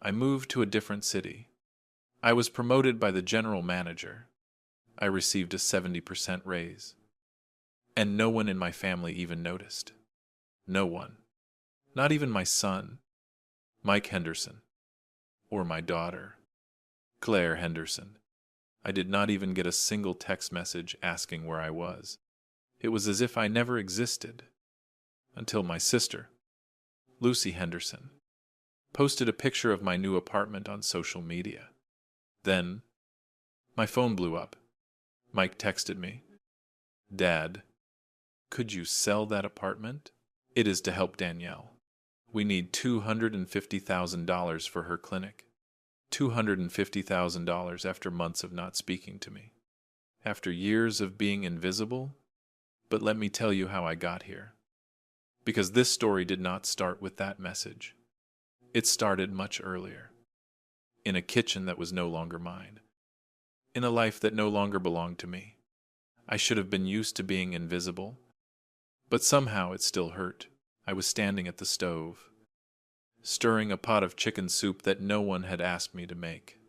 I moved to a different city. I was promoted by the general manager. I received a 70% raise. And no one in my family even noticed. No one. Not even my son, Mike Henderson, or my daughter, Claire Henderson. I did not even get a single text message asking where I was. It was as if I never existed. Until my sister, Lucy Henderson, posted a picture of my new apartment on social media. Then, my phone blew up. Mike texted me, "Dad, could you sell that apartment? It is to help Danielle. We need $250,000 for her clinic. $250,000 after months of not speaking to me. After years of being invisible. But let me tell you how I got here. Because this story did not start with that message. It started much earlier. In a kitchen that was no longer mine. In a life that no longer belonged to me. I should have been used to being invisible. But somehow it still hurt. I was standing at the stove, stirring a pot of chicken soup that no one had asked me to make,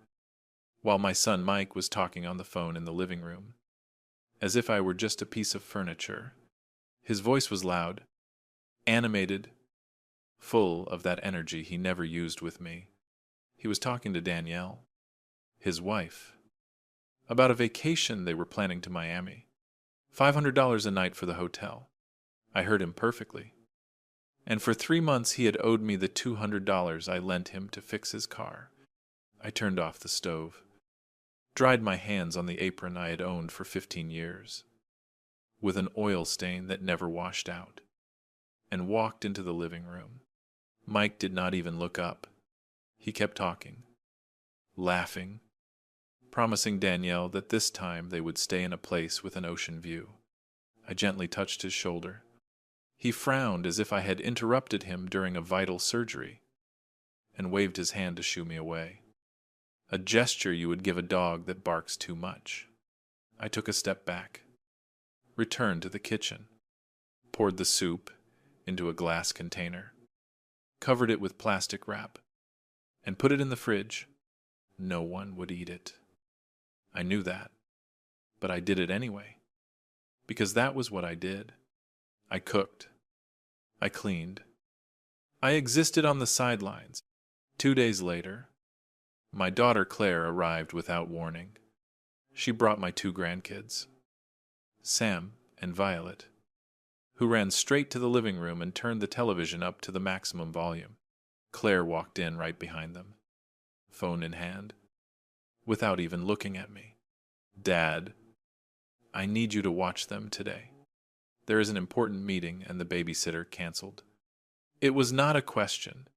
while my son Mike was talking on the phone in the living room, as if I were just a piece of furniture. His voice was loud, animated, full of that energy he never used with me. He was talking to Danielle, his wife, about a vacation they were planning to Miami. $500 a night for the hotel. I heard him perfectly. And for 3 months he had owed me the $200 I lent him to fix his car. I turned off the stove, dried my hands on the apron I had owned for 15 years, with an oil stain that never washed out, and walked into the living room. Mike did not even look up. He kept talking, laughing, promising Danielle that this time they would stay in a place with an ocean view. I gently touched his shoulder. He frowned as if I had interrupted him during a vital surgery, and waved his hand to shoo me away. A gesture you would give a dog that barks too much. I took a step back, returned to the kitchen, poured the soup into a glass container, covered it with plastic wrap, and put it in the fridge. No one would eat it. I knew that, but I did it anyway, because that was what I did. I cooked. I cleaned. I existed on the sidelines. 2 days later, my daughter Claire arrived without warning. She brought my 2 grandkids, Sam and Violet, who ran straight to the living room and turned the television up to the maximum volume. Claire walked in right behind them, phone in hand, without even looking at me. "Dad, I need you to watch them today. There is an important meeting and the babysitter canceled." It was not a question.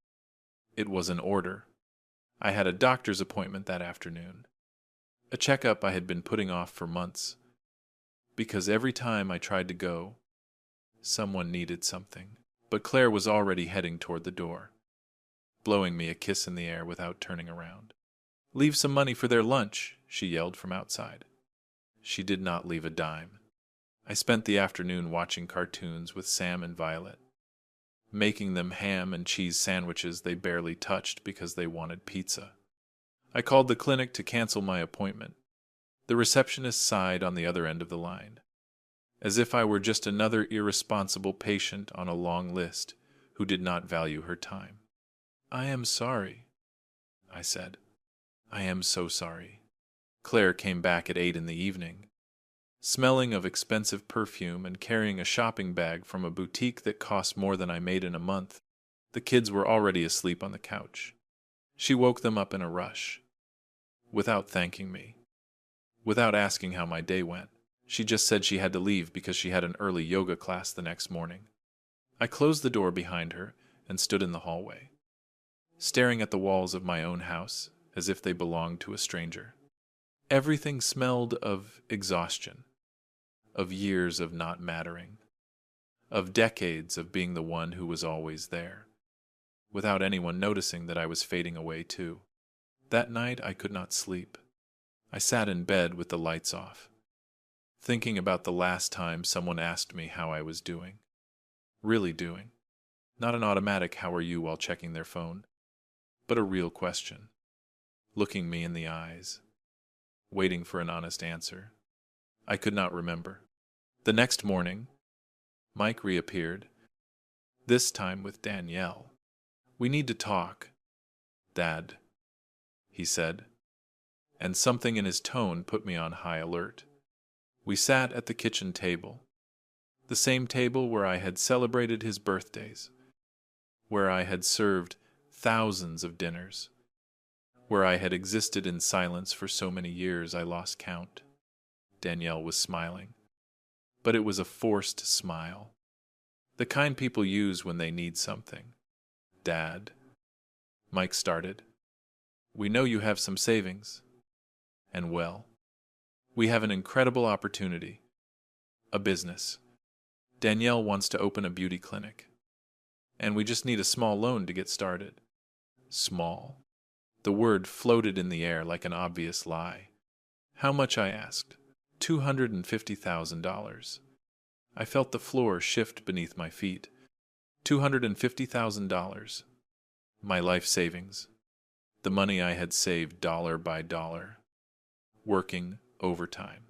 It was an order. I had a doctor's appointment that afternoon. A checkup I had been putting off for months. Because every time I tried to go, someone needed something. But Claire was already heading toward the door, blowing me a kiss in the air without turning around. "Leave some money for their lunch," she yelled from outside. She did not leave a dime. I spent the afternoon watching cartoons with Sam and Violet, making them ham and cheese sandwiches they barely touched because they wanted pizza. I called the clinic to cancel my appointment. The receptionist sighed on the other end of the line, as if I were just another irresponsible patient on a long list who did not value her time. "I am sorry," I said. "I am so sorry." Claire came back at 8 in the evening, smelling of expensive perfume and carrying a shopping bag from a boutique that cost more than I made in a month. The kids were already asleep on the couch. She woke them up in a rush, without thanking me, without asking how my day went. She just said she had to leave because she had an early yoga class the next morning. I closed the door behind her and stood in the hallway, staring at the walls of my own house as if they belonged to a stranger. Everything smelled of exhaustion, of years of not mattering, of decades of being the one who was always there, without anyone noticing that I was fading away too. That night I could not sleep. I sat in bed with the lights off, thinking about the last time someone asked me how I was doing. Really doing. Not an automatic "how are you" while checking their phone, but a real question, looking me in the eyes, waiting for an honest answer. I could not remember. The next morning, Mike reappeared, this time with Danielle. "We need to talk, Dad," he said, and something in his tone put me on high alert. We sat at the kitchen table, the same table where I had celebrated his birthdays, where I had served thousands of dinners, where I had existed in silence for so many years I lost count. Danielle was smiling, but it was a forced smile, the kind people use when they need something. "Dad," Mike started, "we know you have some savings, and well, we have an incredible opportunity, a business. Danielle wants to open a beauty clinic, and we just need a small loan to get started." Small. The word floated in the air like an obvious lie. "How much?" I asked. $250,000. I felt the floor shift beneath my feet. $250,000. My life savings. The money I had saved dollar by dollar. Working overtime.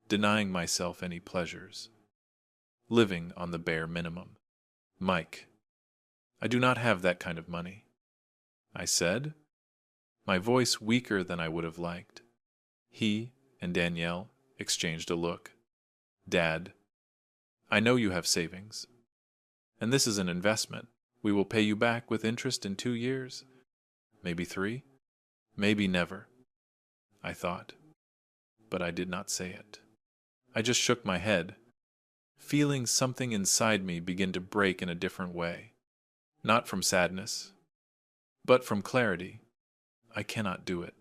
Denying myself any pleasures. Living on the bare minimum. "Mike, I do not have that kind of money," I said, my voice weaker than I would have liked. He and Danielle exchanged a look. "Dad, I know you have savings, and this is an investment. We will pay you back with interest in 2 years, maybe 3, maybe never," I thought, but I did not say it. I just shook my head, feeling something inside me begin to break in a different way, not from sadness, but from clarity. "I cannot do it.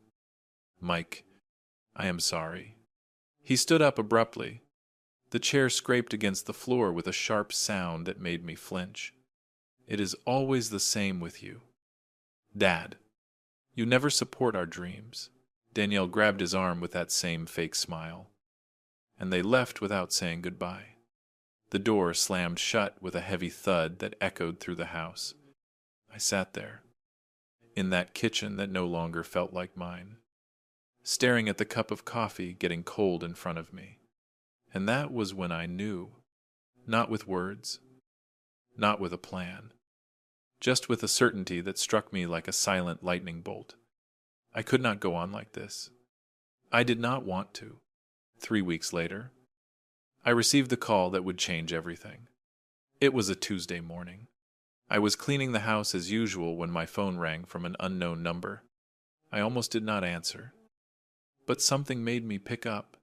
Mike, I am sorry." He stood up abruptly. The chair scraped against the floor with a sharp sound that made me flinch. "It is always the same with you. Dad, you never support our dreams." Danielle grabbed his arm with that same fake smile, and they left without saying goodbye. The door slammed shut with a heavy thud that echoed through the house. I sat there, in that kitchen that no longer felt like mine, staring at the cup of coffee getting cold in front of me. And that was when I knew, not with words, not with a plan, just with a certainty that struck me like a silent lightning bolt. I could not go on like this. I did not want to. 3 weeks later, I received the call that would change everything. It was a Tuesday morning. I was cleaning the house as usual when my phone rang from an unknown number. I almost did not answer, but something made me pick up.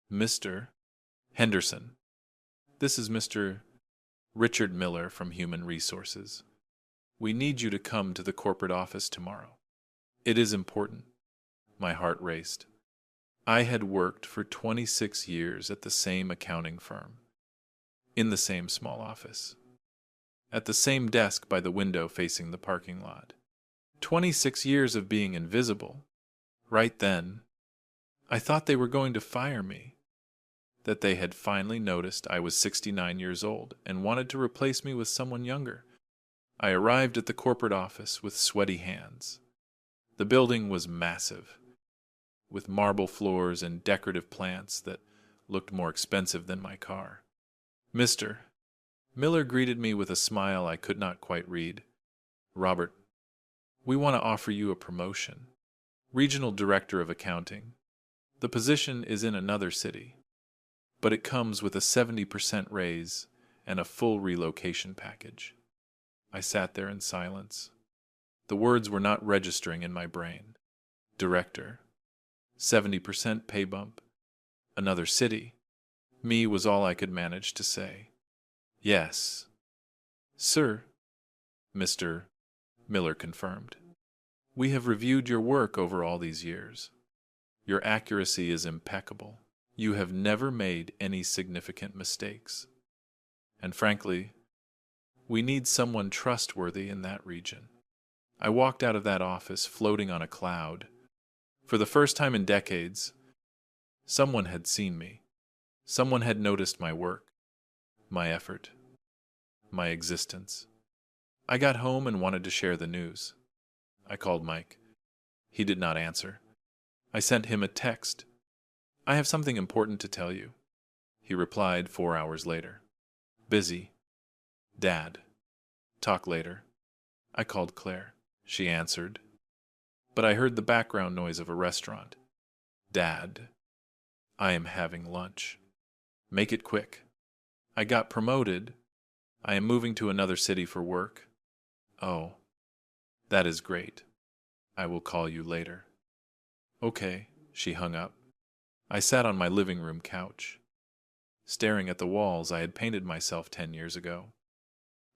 "Mr. Henderson, this is Mr. Richard Miller from Human Resources. We need you to come to the corporate office tomorrow. It is important." My heart raced. I had worked for 26 years at the same accounting firm, in the same small office, at the same desk by the window facing the parking lot. 26 years of being invisible. Right then, I thought they were going to fire me, that they had finally noticed I was 69 years old and wanted to replace me with someone younger. I arrived at the corporate office with sweaty hands. The building was massive, with marble floors and decorative plants that looked more expensive than my car. "Mr. Miller greeted me with a smile I could not quite read. "Robert, we want to offer you a promotion. Regional Director of Accounting. The position is in another city, but it comes with a 70% raise and a full relocation package." I sat there in silence. The words were not registering in my brain. Director, 70% pay bump, another city. Me was all I could manage to say. "Yes, sir," Mr. Miller confirmed. "We have reviewed your work over all these years. Your accuracy is impeccable. You have never made any significant mistakes. And frankly, we need someone trustworthy in that region." I walked out of that office floating on a cloud. For the first time in decades, someone had seen me. Someone had noticed my work, my effort, my existence. I got home and wanted to share the news. I called Mike. He did not answer. I sent him a text. I have something important to tell you. He replied 4 hours later. Busy. Dad. Talk later. I called Claire. She answered. But I heard the background noise of a restaurant. Dad. I am having lunch. Make it quick. I got promoted. I am moving to another city for work. Oh. That is great. I will call you later. Okay, she hung up. I sat on my living room couch, staring at the walls I had painted myself 10 years ago.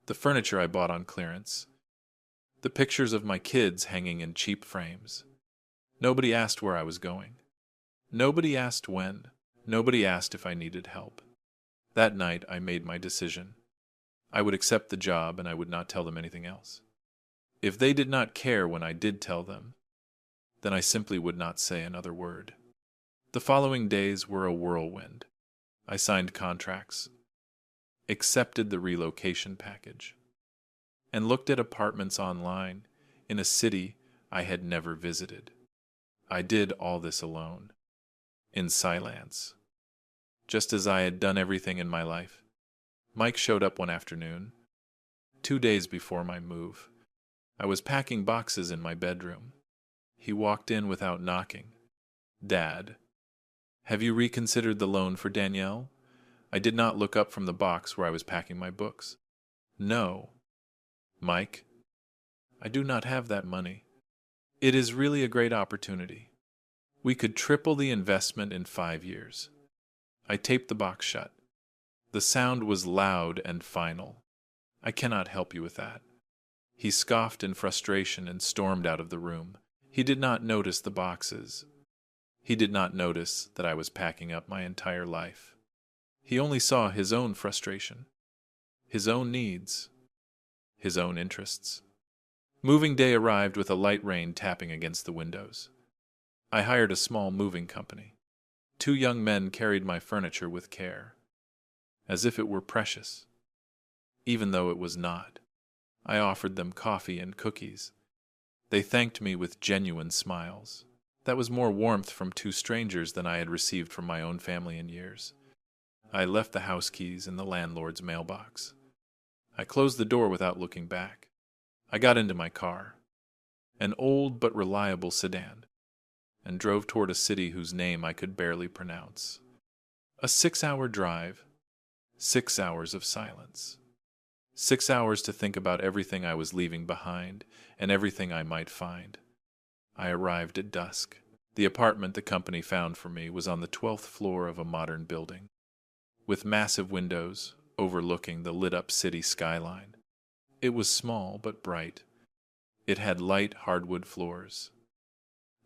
The furniture I bought on clearance. The pictures of my kids hanging in cheap frames. Nobody asked where I was going. Nobody asked when. Nobody asked if I needed help. That night I made my decision. I would accept the job and I would not tell them anything else. If they did not care when I did tell them, then I simply would not say another word. The following days were a whirlwind. I signed contracts, accepted the relocation package, and looked at apartments online in a city I had never visited. I did all this alone, in silence. Just as I had done everything in my life, Mike showed up one afternoon, 2 days before my move. I was packing boxes in my bedroom. He walked in without knocking. Dad, have you reconsidered the loan for Danielle? I did not look up from the box where I was packing my books. No. Mike, I do not have that money. It is really a great opportunity. We could triple the investment in 5 years. I taped the box shut. The sound was loud and final. I cannot help you with that. He scoffed in frustration and stormed out of the room. He did not notice the boxes. He did not notice that I was packing up my entire life. He only saw his own frustration, his own needs, his own interests. Moving day arrived with a light rain tapping against the windows. I hired a small moving company. 2 young men carried my furniture with care, as if it were precious, even though it was not. I offered them coffee and cookies. They thanked me with genuine smiles. That was more warmth from 2 strangers than I had received from my own family in years. I left the house keys in the landlord's mailbox. I closed the door without looking back. I got into my car, an old but reliable sedan, and drove toward a city whose name I could barely pronounce. A 6-hour drive, 6 hours of silence. 6 hours to think about everything I was leaving behind and everything I might find. I arrived at dusk. The apartment the company found for me was on the 12th floor of a modern building, with massive windows overlooking the lit-up city skyline. It was small but bright. It had light hardwood floors,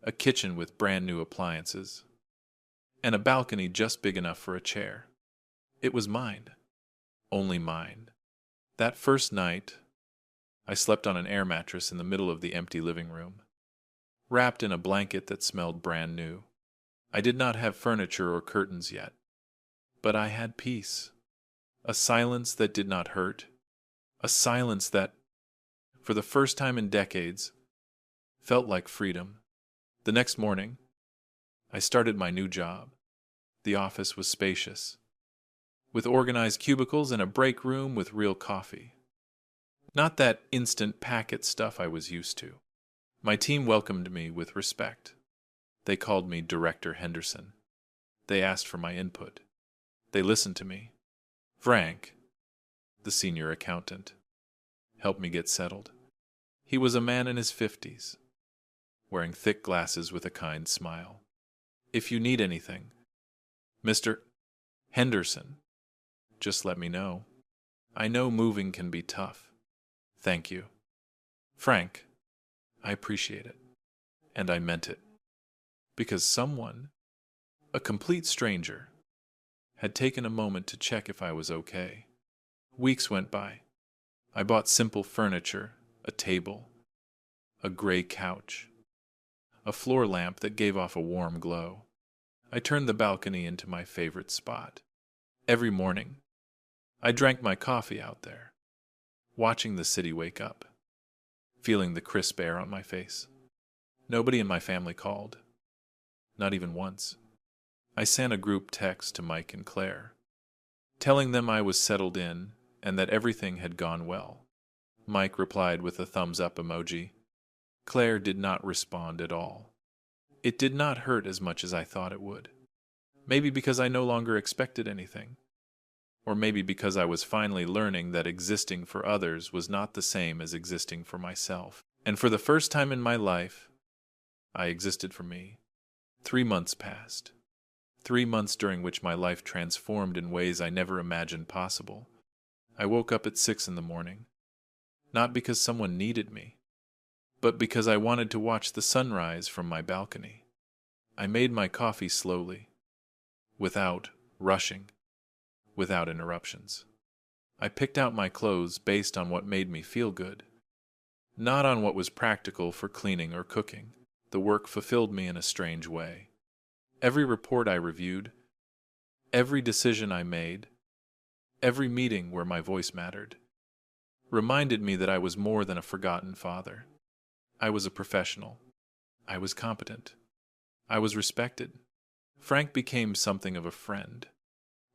a kitchen with brand-new appliances, and a balcony just big enough for a chair. It was mine. Only mine. That first night, I slept on an air mattress in the middle of the empty living room, wrapped in a blanket that smelled brand new. I did not have furniture or curtains yet, but I had peace. A silence that did not hurt. A silence that, for the first time in decades, felt like freedom. The next morning, I started my new job. The office was spacious, with organized cubicles and a break room with real coffee. Not that instant packet stuff I was used to. My team welcomed me with respect. They called me Director Henderson. They asked for my input. They listened to me. Frank, the senior accountant, helped me get settled. He was a man in his 50s, wearing thick glasses with a kind smile. If you need anything, Mr. Henderson, just let me know. I know moving can be tough. Thank you. Frank, I appreciate it. And I meant it. Because someone, a complete stranger, had taken a moment to check if I was okay. Weeks went by. I bought simple furniture, a table, a gray couch, a floor lamp that gave off a warm glow. I turned the balcony into my favorite spot. Every morning, I drank my coffee out there, watching the city wake up. feeling the crisp air on my face. Nobody in my family called. Not even once. I sent a group text to Mike and Claire, telling them I was settled in and that everything had gone well. Mike replied with a thumbs up emoji. Claire did not respond at all. It did not hurt as much as I thought it would. Maybe because I no longer expected anything. Or maybe because I was finally learning that existing for others was not the same as existing for myself. And for the first time in my life, I existed for me. 3 months passed. 3 months during which my life transformed in ways I never imagined possible. I woke up at 6 in the morning. Not because someone needed me, but because I wanted to watch the sunrise from my balcony. I made my coffee slowly, without rushing, without interruptions. I picked out my clothes based on what made me feel good, not on what was practical for cleaning or cooking. The work fulfilled me in a strange way. Every report I reviewed, every decision I made, every meeting where my voice mattered, reminded me that I was more than a forgotten father. I was a professional. I was competent. I was respected. Frank became something of a friend.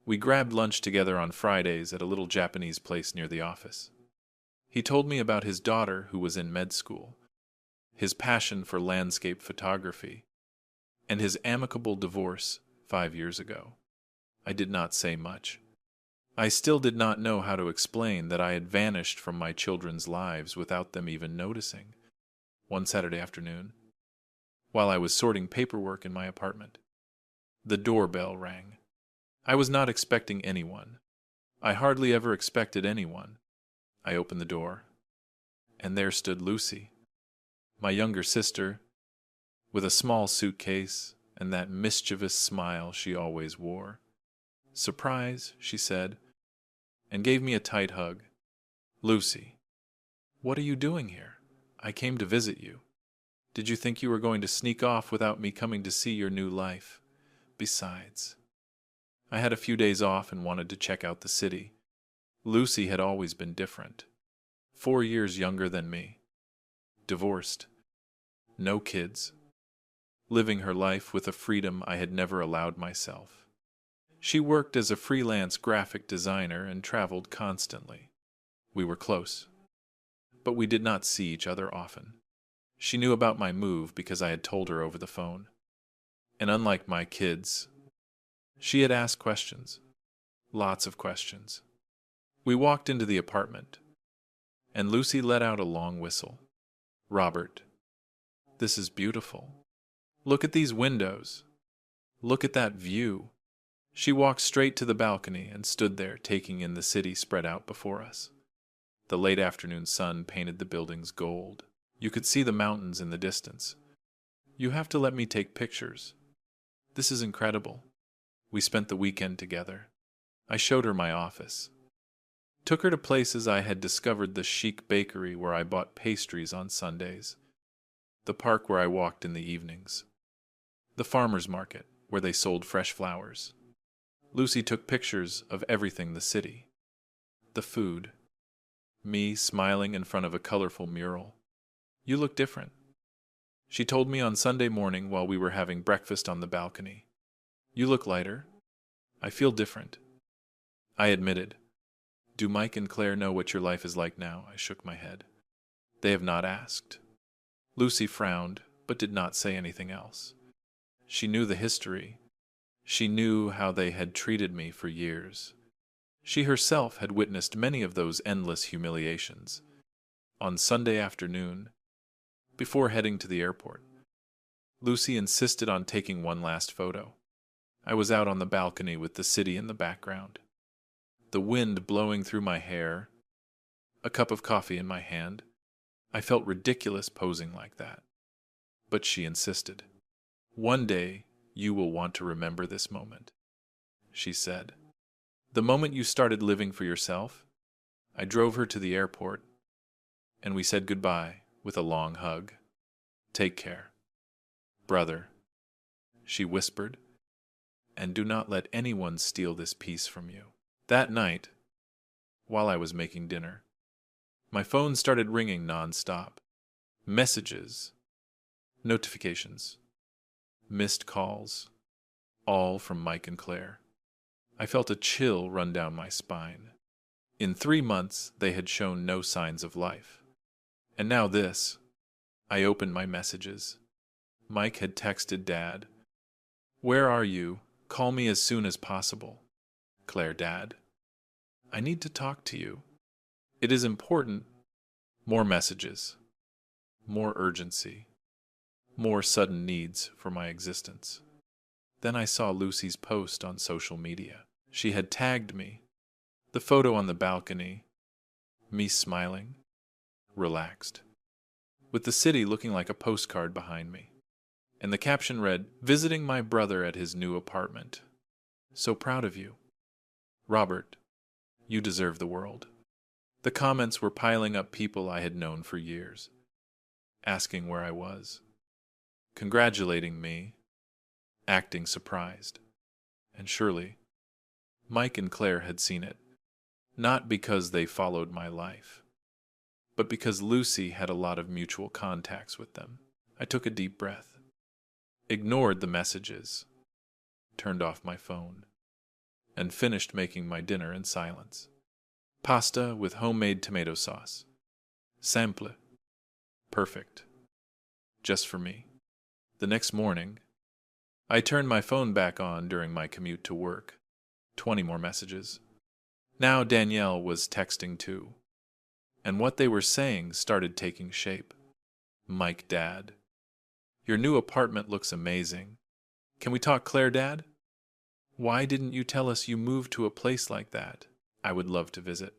We grabbed lunch together on Fridays at a little Japanese place near the office. He told me about his daughter who was in med school, his passion for landscape photography, and his amicable divorce 5 years ago. I did not say much. I still did not know how to explain that I had vanished from my children's lives without them even noticing. One Saturday afternoon, while I was sorting paperwork in my apartment, the doorbell rang. I was not expecting anyone. I hardly ever expected anyone. I opened the door, and there stood Lucy, my younger sister, with a small suitcase and that mischievous smile she always wore. "Surprise," she said, and gave me a tight hug. "Lucy, what are you doing here? I came to visit you. Did you think you were going to sneak off without me coming to see your new life? Besides, I had a few days off and wanted to check out the city." Lucy had always been different. 4 years younger than me. Divorced. No kids. Living her life with a freedom I had never allowed myself. She worked as a freelance graphic designer and traveled constantly. We were close, but we did not see each other often. She knew about my move because I had told her over the phone. And unlike my kids, she had asked questions. Lots of questions. We walked into the apartment, and Lucy let out a long whistle. "Robert, this is beautiful. Look at these windows. Look at that view." She walked straight to the balcony and stood there taking in the city spread out before us. The late afternoon sun painted the buildings gold. You could see the mountains in the distance. "You have to let me take pictures. This is incredible." We spent the weekend together. I showed her my office. Took her to places I had discovered, the chic bakery where I bought pastries on Sundays, the park where I walked in the evenings, the farmer's market where they sold fresh flowers. Lucy took pictures of everything: the city, the food, me smiling in front of a colorful mural. "You look different," she told me on Sunday morning while we were having breakfast on the balcony. "You look lighter. I feel different." I admitted. "Do Mike and Claire know what your life is like now?" I shook my head. "They have not asked." Lucy frowned, but did not say anything else. She knew the history. She knew how they had treated me for years. She herself had witnessed many of those endless humiliations. On Sunday afternoon, before heading to the airport, Lucy insisted on taking one last photo. I was out on the balcony with the city in the background, the wind blowing through my hair, a cup of coffee in my hand. I felt ridiculous posing like that. But she insisted. "One day, you will want to remember this moment," she said. "The moment you started living for yourself." I drove her to the airport, and we said goodbye with a long hug. "Take care, brother," she whispered, "and do not let anyone steal this peace from you." That night, while I was making dinner, my phone started ringing non-stop. Messages, notifications, missed calls, all from Mike and Claire. I felt a chill run down my spine. In 3 months, they had shown no signs of life. And now this. I opened my messages. Mike had texted Dad. "Where are you? Call me as soon as possible." Claire, "Dad, I need to talk to you. It is important." More messages. More urgency. More sudden needs for my existence. Then I saw Lucy's post on social media. She had tagged me. The photo on the balcony. Me smiling. Relaxed. With the city looking like a postcard behind me. And the caption read, "Visiting my brother at his new apartment. So proud of you. Robert, you deserve the world." The comments were piling up, people I had known for years, asking where I was, congratulating me, acting surprised. And surely, Mike and Claire had seen it, not because they followed my life, but because Lucy had a lot of mutual contacts with them. I took a deep breath, ignored the messages, turned off my phone, and finished making my dinner in silence. Pasta with homemade tomato sauce. Simple. Perfect. Just for me. The next morning, I turned my phone back on during my commute to work. 20 more messages. Now Danielle was texting too. And what they were saying started taking shape. "Mike, Dad. Your new apartment looks amazing. Can we talk, Claire, Dad? Why didn't you tell us you moved to a place like that? I would love to visit."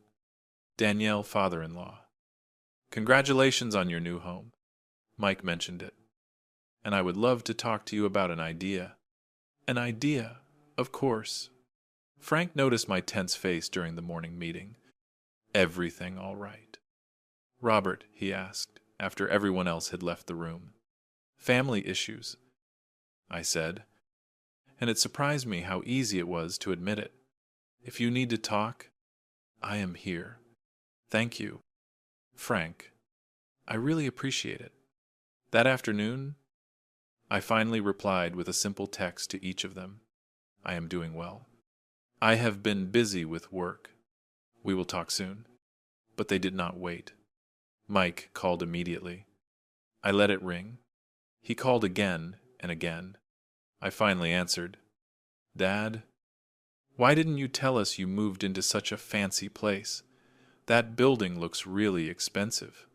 Danielle, father-in-law. "Congratulations on your new home." Mike mentioned it. "And I would love to talk to you about an idea." An idea, of course. Frank noticed my tense face during the morning meeting. "Everything all right?" "Robert," he asked, after everyone else had left the room. "Family issues," I said, and it surprised me how easy it was to admit it. "If you need to talk, I am here. Thank you, Frank. I really appreciate it." That afternoon, I finally replied with a simple text to each of them. "I am doing well. I have been busy with work. We will talk soon." But they did not wait. Mike called immediately. I let it ring. He called again and again. I finally answered. "Dad, why didn't you tell us you moved into such a fancy place? That building looks really expensive."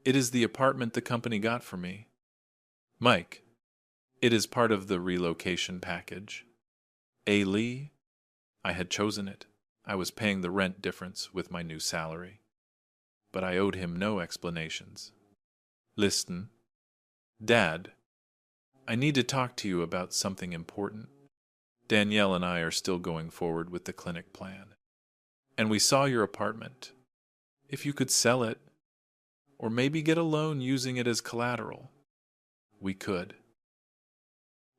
"It is the apartment the company got for me." "Mike, it is part of the relocation package." "A. Lee?" I had chosen it. I was paying the rent difference with my new salary. But I owed him no explanations. "Listen, Dad, I need to talk to you about something important. Danielle and I are still going forward with the clinic plan. And we saw your apartment. If you could sell it, or maybe get a loan using it as collateral, we could."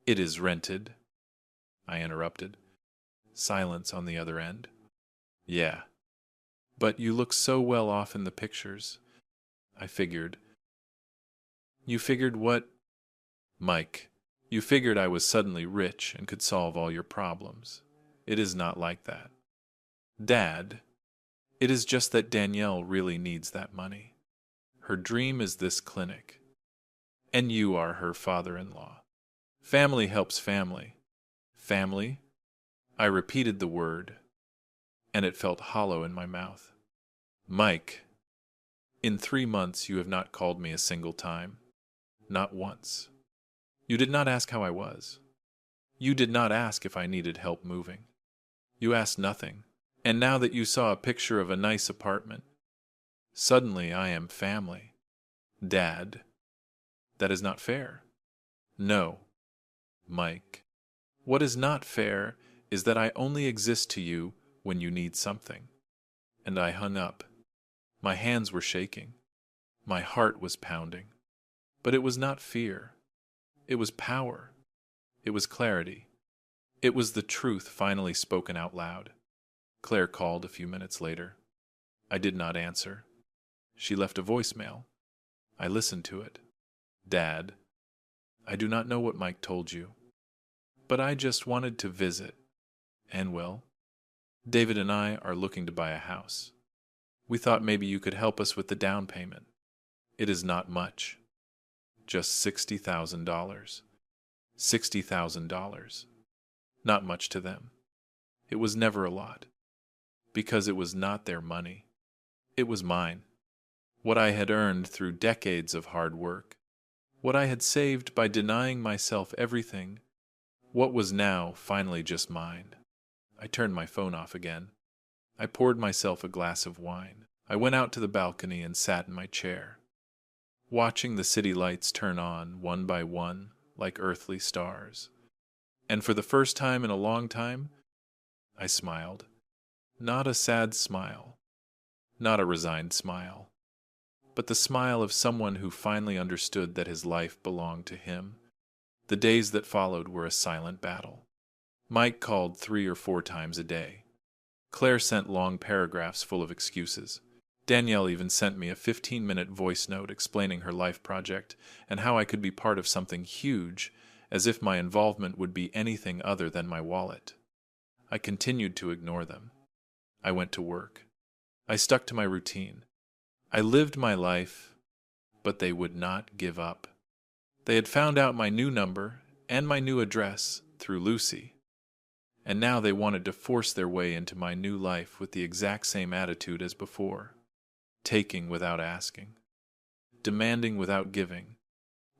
"It is rented," I interrupted. Silence on the other end. "Yeah, but you look so well off in the pictures." I figured. "You figured what?" "Mike, you figured I was suddenly rich and could solve all your problems. It is not like that. Dad, it is just that Danielle really needs that money. Her dream is this clinic. And you are her father-in-law. Family helps family." "Family?" I repeated the word, and it felt hollow in my mouth. "Mike, in 3 months you have not called me a single time. Not once. You did not ask how I was. You did not ask if I needed help moving. You asked nothing. And now that you saw a picture of a nice apartment, suddenly I am family. Dad, that is not fair." "No, Mike. What is not fair is that I only exist to you when you need something." And I hung up. My hands were shaking. My heart was pounding. But it was not fear. It was power. It was clarity. It was the truth finally spoken out loud. Claire called a few minutes later. I did not answer. She left a voicemail. I listened to it. Dad, I do not know what Mike told you, but I just wanted to visit. And well, David and I are looking to buy a house. We thought maybe you could help us with the down payment. It is not much. Just $60,000. $60,000. Not much to them. It was never a lot. Because it was not their money. It was mine. What I had earned through decades of hard work. What I had saved by denying myself everything. What was now finally just mine. I turned my phone off again. I poured myself a glass of wine. I went out to the balcony and sat in my chair, watching the city lights turn on one by one like earthly stars. And for the first time in a long time, I smiled. Not a sad smile, not a resigned smile, but the smile of someone who finally understood that his life belonged to him. The days that followed were a silent battle. Mike called 3 or 4 times a day. Claire sent long paragraphs full of excuses. Danielle even sent me a 15-minute voice note explaining her life project and how I could be part of something huge, as if my involvement would be anything other than my wallet. I continued to ignore them. I went to work. I stuck to my routine. I lived my life, but they would not give up. They had found out my new number and my new address through Lucy, and now they wanted to force their way into my new life with the exact same attitude as before, taking without asking, demanding without giving.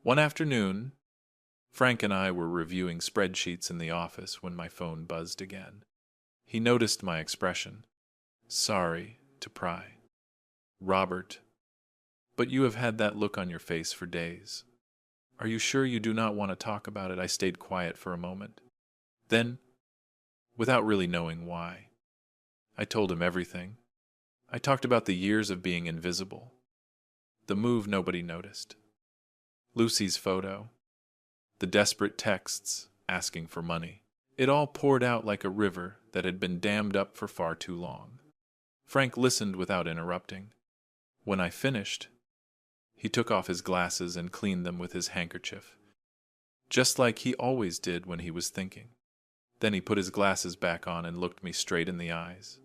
One afternoon, Frank and I were reviewing spreadsheets in the office when my phone buzzed again. He noticed my expression. Sorry to pry. Robert, but you have had that look on your face for days. Are you sure you do not want to talk about it? I stayed quiet for a moment. Then, without really knowing why, I told him everything. I talked about the years of being invisible, the move nobody noticed, Lucy's photo, the desperate texts asking for money. It all poured out like a river that had been dammed up for far too long. Frank listened without interrupting. When I finished, he took off his glasses and cleaned them with his handkerchief, just like he always did when he was thinking. Then he put his glasses back on and looked me straight in the eyes.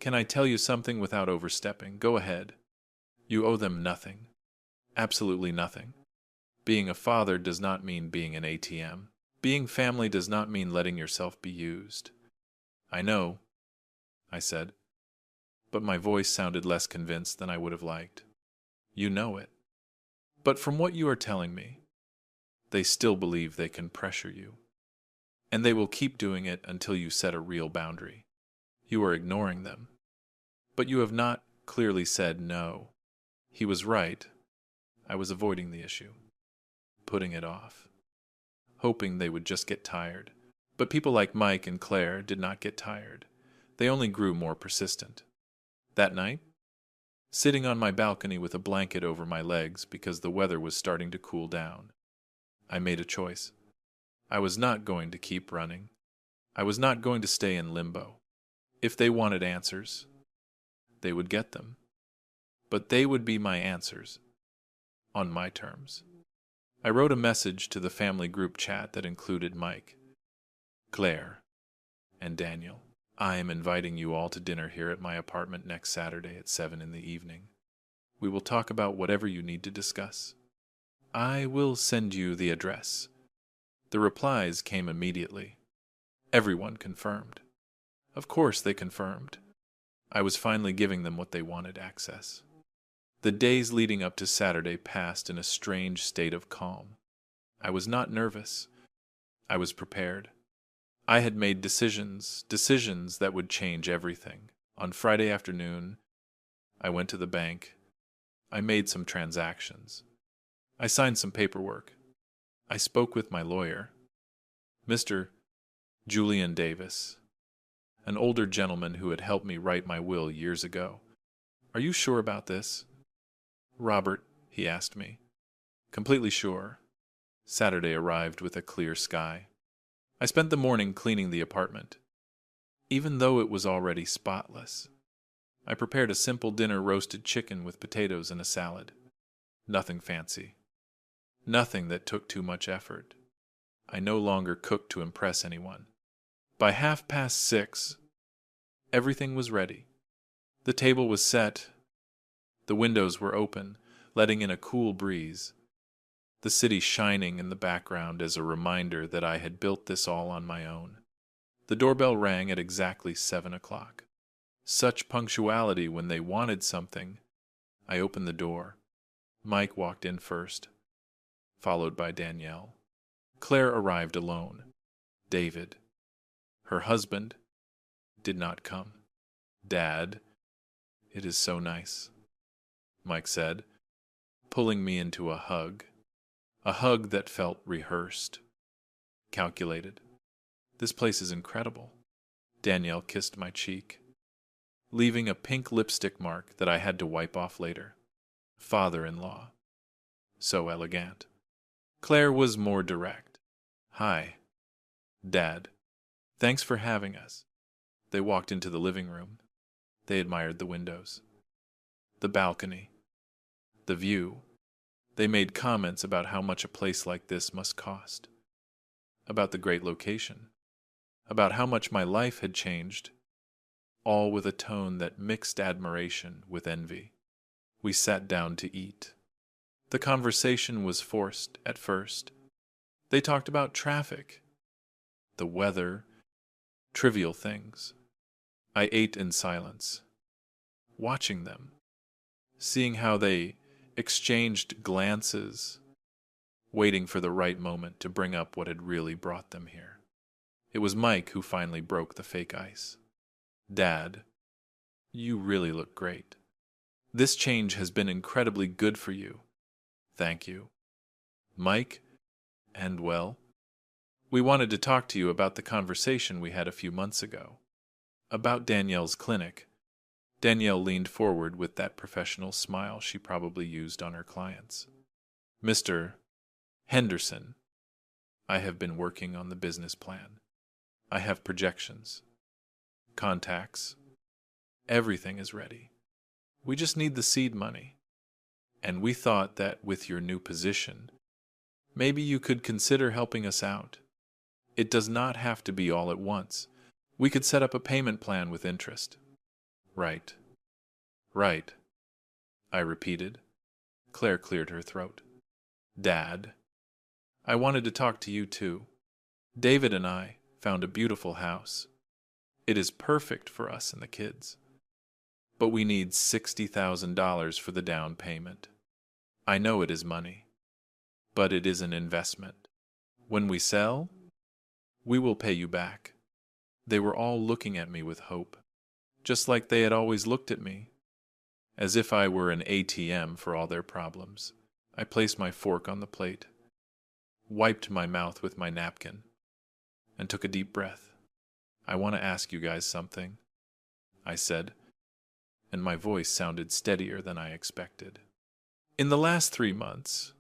Can I tell you something without overstepping? Go ahead. You owe them nothing. Absolutely nothing. Being a father does not mean being an ATM. Being family does not mean letting yourself be used. I know, I said, but my voice sounded less convinced than I would have liked. You know it. But from what you are telling me, they still believe they can pressure you. And they will keep doing it until you set a real boundary. You are ignoring them. But you have not clearly said no. He was right. I was avoiding the issue, putting it off, hoping they would just get tired. But people like Mike and Claire did not get tired. They only grew more persistent. That night, sitting on my balcony with a blanket over my legs because the weather was starting to cool down, I made a choice. I was not going to keep running. I was not going to stay in limbo. If they wanted answers, they would get them. But they would be my answers, on my terms. I wrote a message to the family group chat that included Mike, Claire, and Daniel. I am inviting you all to dinner here at my apartment next Saturday at 7 in the evening. We will talk about whatever you need to discuss. I will send you the address. The replies came immediately. Everyone confirmed. Of course they confirmed. I was finally giving them what they wanted: access. The days leading up to Saturday passed in a strange state of calm. I was not nervous. I was prepared. I had made decisions that would change everything. On Friday afternoon, I went to the bank. I made some transactions. I signed some paperwork. I spoke with my lawyer, Mr. Julian Davis, an older gentleman who had helped me write my will years ago. Are you sure about this? Robert, he asked me. Completely sure. Saturday arrived with a clear sky. I spent the morning cleaning the apartment, even though it was already spotless. I prepared a simple dinner: roasted chicken with potatoes and a salad. Nothing fancy. Nothing that took too much effort. I no longer cooked to impress anyone. By 6:30, everything was ready. The table was set. The windows were open, letting in a cool breeze. The city shining in the background as a reminder that I had built this all on my own. The doorbell rang at exactly 7 o'clock. Such punctuality when they wanted something. I opened the door. Mike walked in first, followed by Danielle. Claire arrived alone. David, her husband, did not come. Dad, it is so nice, Mike said, pulling me into a hug that felt rehearsed, calculated. This place is incredible. Danielle kissed my cheek, leaving a pink lipstick mark that I had to wipe off later. Father-in-law. So elegant. Claire was more direct. Hi, Dad. Thanks for having us. They walked into the living room. They admired the windows, the balcony, the view. They made comments about how much a place like this must cost, about the great location, about how much my life had changed, all with a tone that mixed admiration with envy. We sat down to eat. The conversation was forced at first. They talked about traffic, the weather, trivial things. I ate in silence, watching them, seeing how they exchanged glances, waiting for the right moment to bring up what had really brought them here. It was Mike who finally broke the fake ice. Dad, you really look great. This change has been incredibly good for you. Thank you. Mike, and well, we wanted to talk to you about the conversation we had a few months ago. About Danielle's clinic. Danielle leaned forward with that professional smile she probably used on her clients. Mr. Henderson, I have been working on the business plan. I have projections, contacts. Everything is ready. We just need the seed money. And we thought that with your new position, maybe you could consider helping us out. It does not have to be all at once. We could set up a payment plan with interest. Right. Right, I repeated. Claire cleared her throat. Dad, I wanted to talk to you too. David and I found a beautiful house. It is perfect for us and the kids. But we need $60,000 for the down payment. I know it is money, but it is an investment. When we sell, we will pay you back. They were all looking at me with hope, just like they had always looked at me, as if I were an ATM for all their problems. I placed my fork on the plate, wiped my mouth with my napkin, and took a deep breath. I want to ask you guys something, I said, and my voice sounded steadier than I expected. In the last 3 months,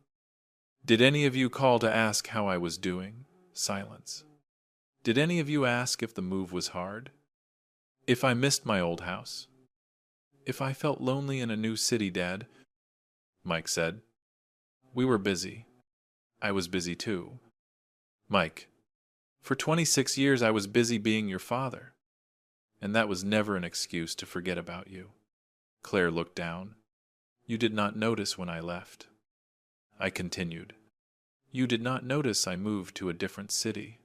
did any of you call to ask how I was doing? Silence. Did any of you ask if the move was hard? If I missed my old house? If I felt lonely in a new city, Dad? Mike said. We were busy. I was busy too. Mike, for 26 years I was busy being your father, and that was never an excuse to forget about you. Claire looked down. You did not notice when I left. I continued. You did not notice I moved to a different city.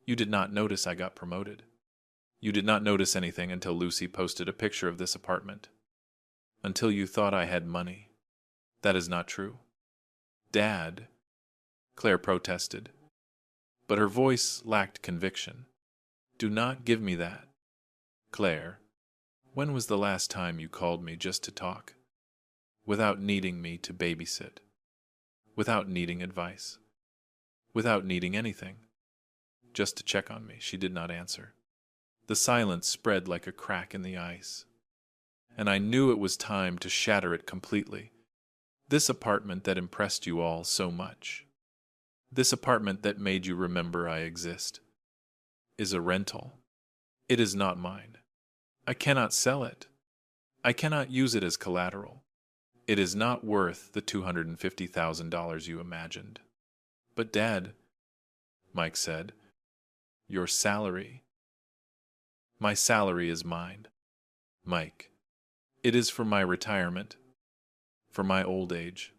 You did not notice I got promoted. You did not notice anything until Lucy posted a picture of this apartment. Until you thought I had money. That is not true. Dad, Claire protested, but her voice lacked conviction. Do not give me that. Claire, when was the last time you called me just to talk? Without needing me to babysit. Without needing advice. Without needing anything. Just to check on me. She did not answer. The silence spread like a crack in the ice, and I knew it was time to shatter it completely. This apartment that impressed you all so much, this apartment that made you remember I exist, is a rental. It is not mine. I cannot sell it. I cannot use it as collateral. It is not worth the $250,000 you imagined. But Dad, Mike said, your salary. My salary is mine. Mike, it is for my retirement, for my old age,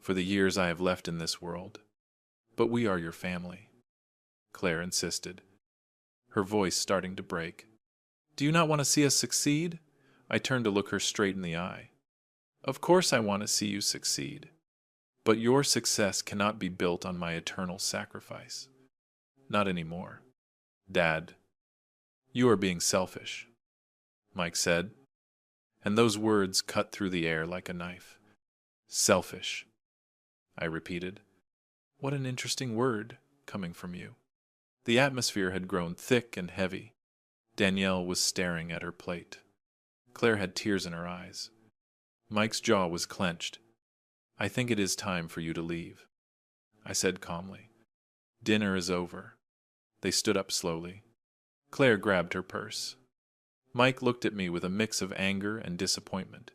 for the years I have left in this world. But we are your family, Claire insisted, her voice starting to break. Do you not want to see us succeed? I turned to look her straight in the eye. Of course I want to see you succeed. But your success cannot be built on my eternal sacrifice. Not anymore. Dad, you are being selfish, Mike said, and those words cut through the air like a knife. Selfish, I repeated. What an interesting word, coming from you. The atmosphere had grown thick and heavy. Danielle was staring at her plate. Claire had tears in her eyes. Mike's jaw was clenched. I think it is time for you to leave, I said calmly. Dinner is over. They stood up slowly. Claire grabbed her purse. Mike looked at me with a mix of anger and disappointment.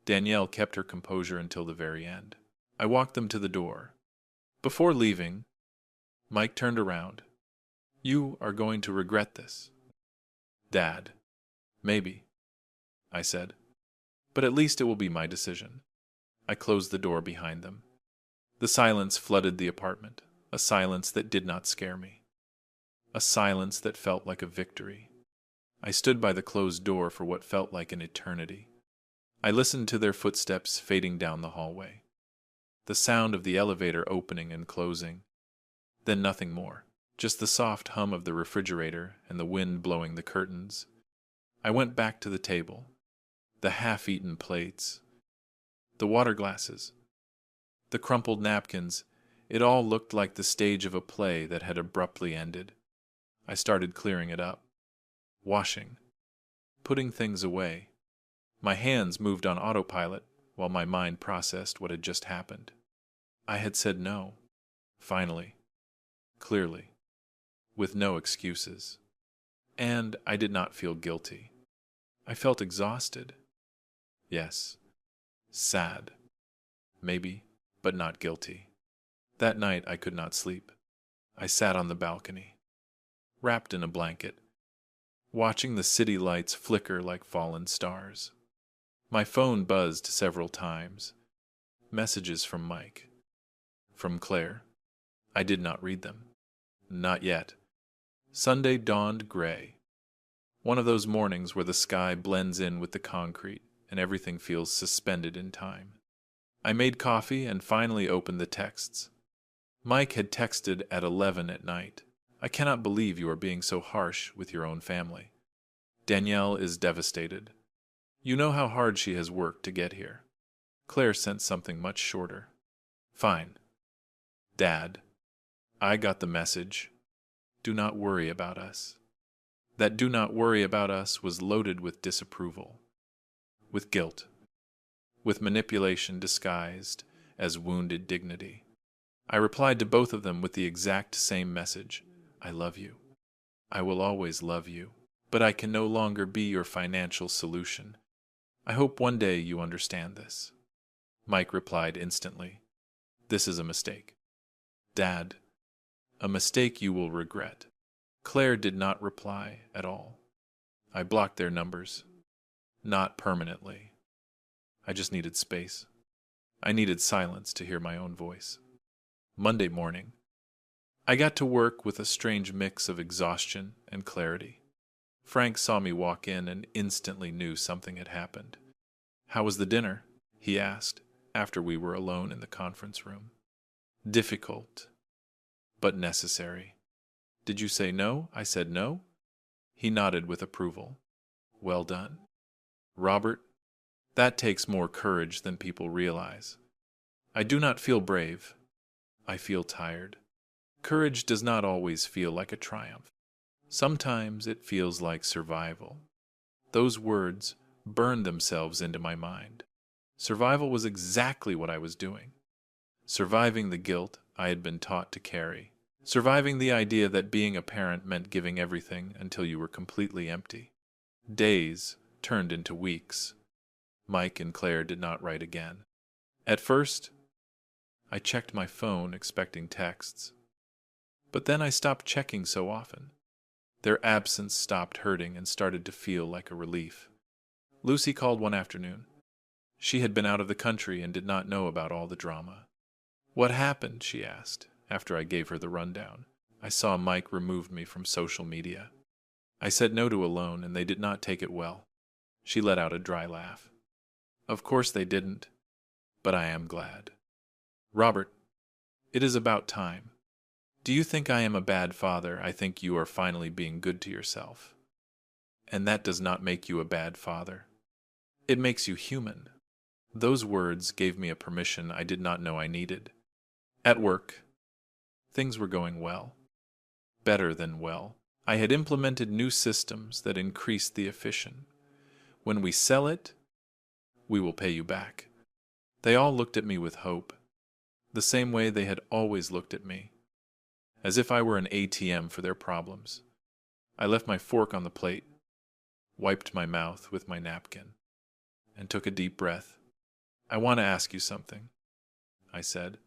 Danielle kept her composure until the very end. I walked them to the door. Before leaving, Mike turned around. You are going to regret this. Dad, maybe, I said. But at least it will be my decision. I closed the door behind them. The silence flooded the apartment, a silence that did not scare me. A silence that felt like a victory. I stood by the closed door for what felt like an eternity. I listened to their footsteps fading down the hallway. The sound of the elevator opening and closing. Then nothing more. Just the soft hum of the refrigerator and the wind blowing the curtains. I went back to the table. The half-eaten plates. The water glasses. The crumpled napkins. It all looked like the stage of a play that had abruptly ended. I started clearing it up. Washing. Putting things away. My hands moved on autopilot while my mind processed what had just happened. I had said no. Finally. Clearly. With no excuses. And I did not feel guilty. I felt exhausted. Yes. Sad. Maybe, but not guilty. That night I could not sleep. I sat on the balcony, wrapped in a blanket, watching the city lights flicker like fallen stars. My phone buzzed several times. Messages from Mike. From Claire. I did not read them. Not yet. Sunday dawned gray. One of those mornings where the sky blends in with the concrete and everything feels suspended in time. I made coffee and finally opened the texts. Mike had texted at 11 at night. I cannot believe you are being so harsh with your own family. Danielle is devastated. You know how hard she has worked to get here. Claire sent something much shorter. Fine. Dad, I got the message. Do not worry about us. That do not worry about us was loaded with disapproval, with guilt, with manipulation disguised as wounded dignity. I replied to both of them with the exact same message. I love you. I will always love you, but I can no longer be your financial solution. I hope one day you understand this. Mike replied instantly. This is a mistake. Dad, a mistake you will regret. Claire did not reply at all. I blocked their numbers. Not permanently. I just needed space. I needed silence to hear my own voice. Monday morning, I got to work with a strange mix of exhaustion and clarity. Frank saw me walk in and instantly knew something had happened. How was the dinner? He asked, after we were alone in the conference room. Difficult, but necessary. Did you say no? I said no. He nodded with approval. Well done. Robert, that takes more courage than people realize. I do not feel brave. I feel tired. Courage does not always feel like a triumph. Sometimes it feels like survival. Those words burned themselves into my mind. Survival was exactly what I was doing. Surviving the guilt I had been taught to carry. Surviving the idea that being a parent meant giving everything until you were completely empty. Days turned into weeks. Mike and Claire did not write again. At first, I checked my phone expecting texts. But then I stopped checking so often. Their absence stopped hurting and started to feel like a relief. Lucy called one afternoon. She had been out of the country and did not know about all the drama. "What happened?" she asked, after I gave her the rundown. "I saw Mike removed me from social media." I said no to a loan, and they did not take it well. She let out a dry laugh. "Of course they didn't, but I am glad. Robert, it is about time. Do you think I am a bad father? I think you are finally being good to yourself. And that does not make you a bad father. It makes you human." Those words gave me a permission I did not know I needed. At work, things were going well. Better than well. I had implemented new systems that increased the efficiency. "When we sell it, we will pay you back." They all looked at me with hope, the same way they had always looked at me, as if I were an ATM for their problems. I left my fork on the plate, wiped my mouth with my napkin, and took a deep breath. "I want to ask you something," I said,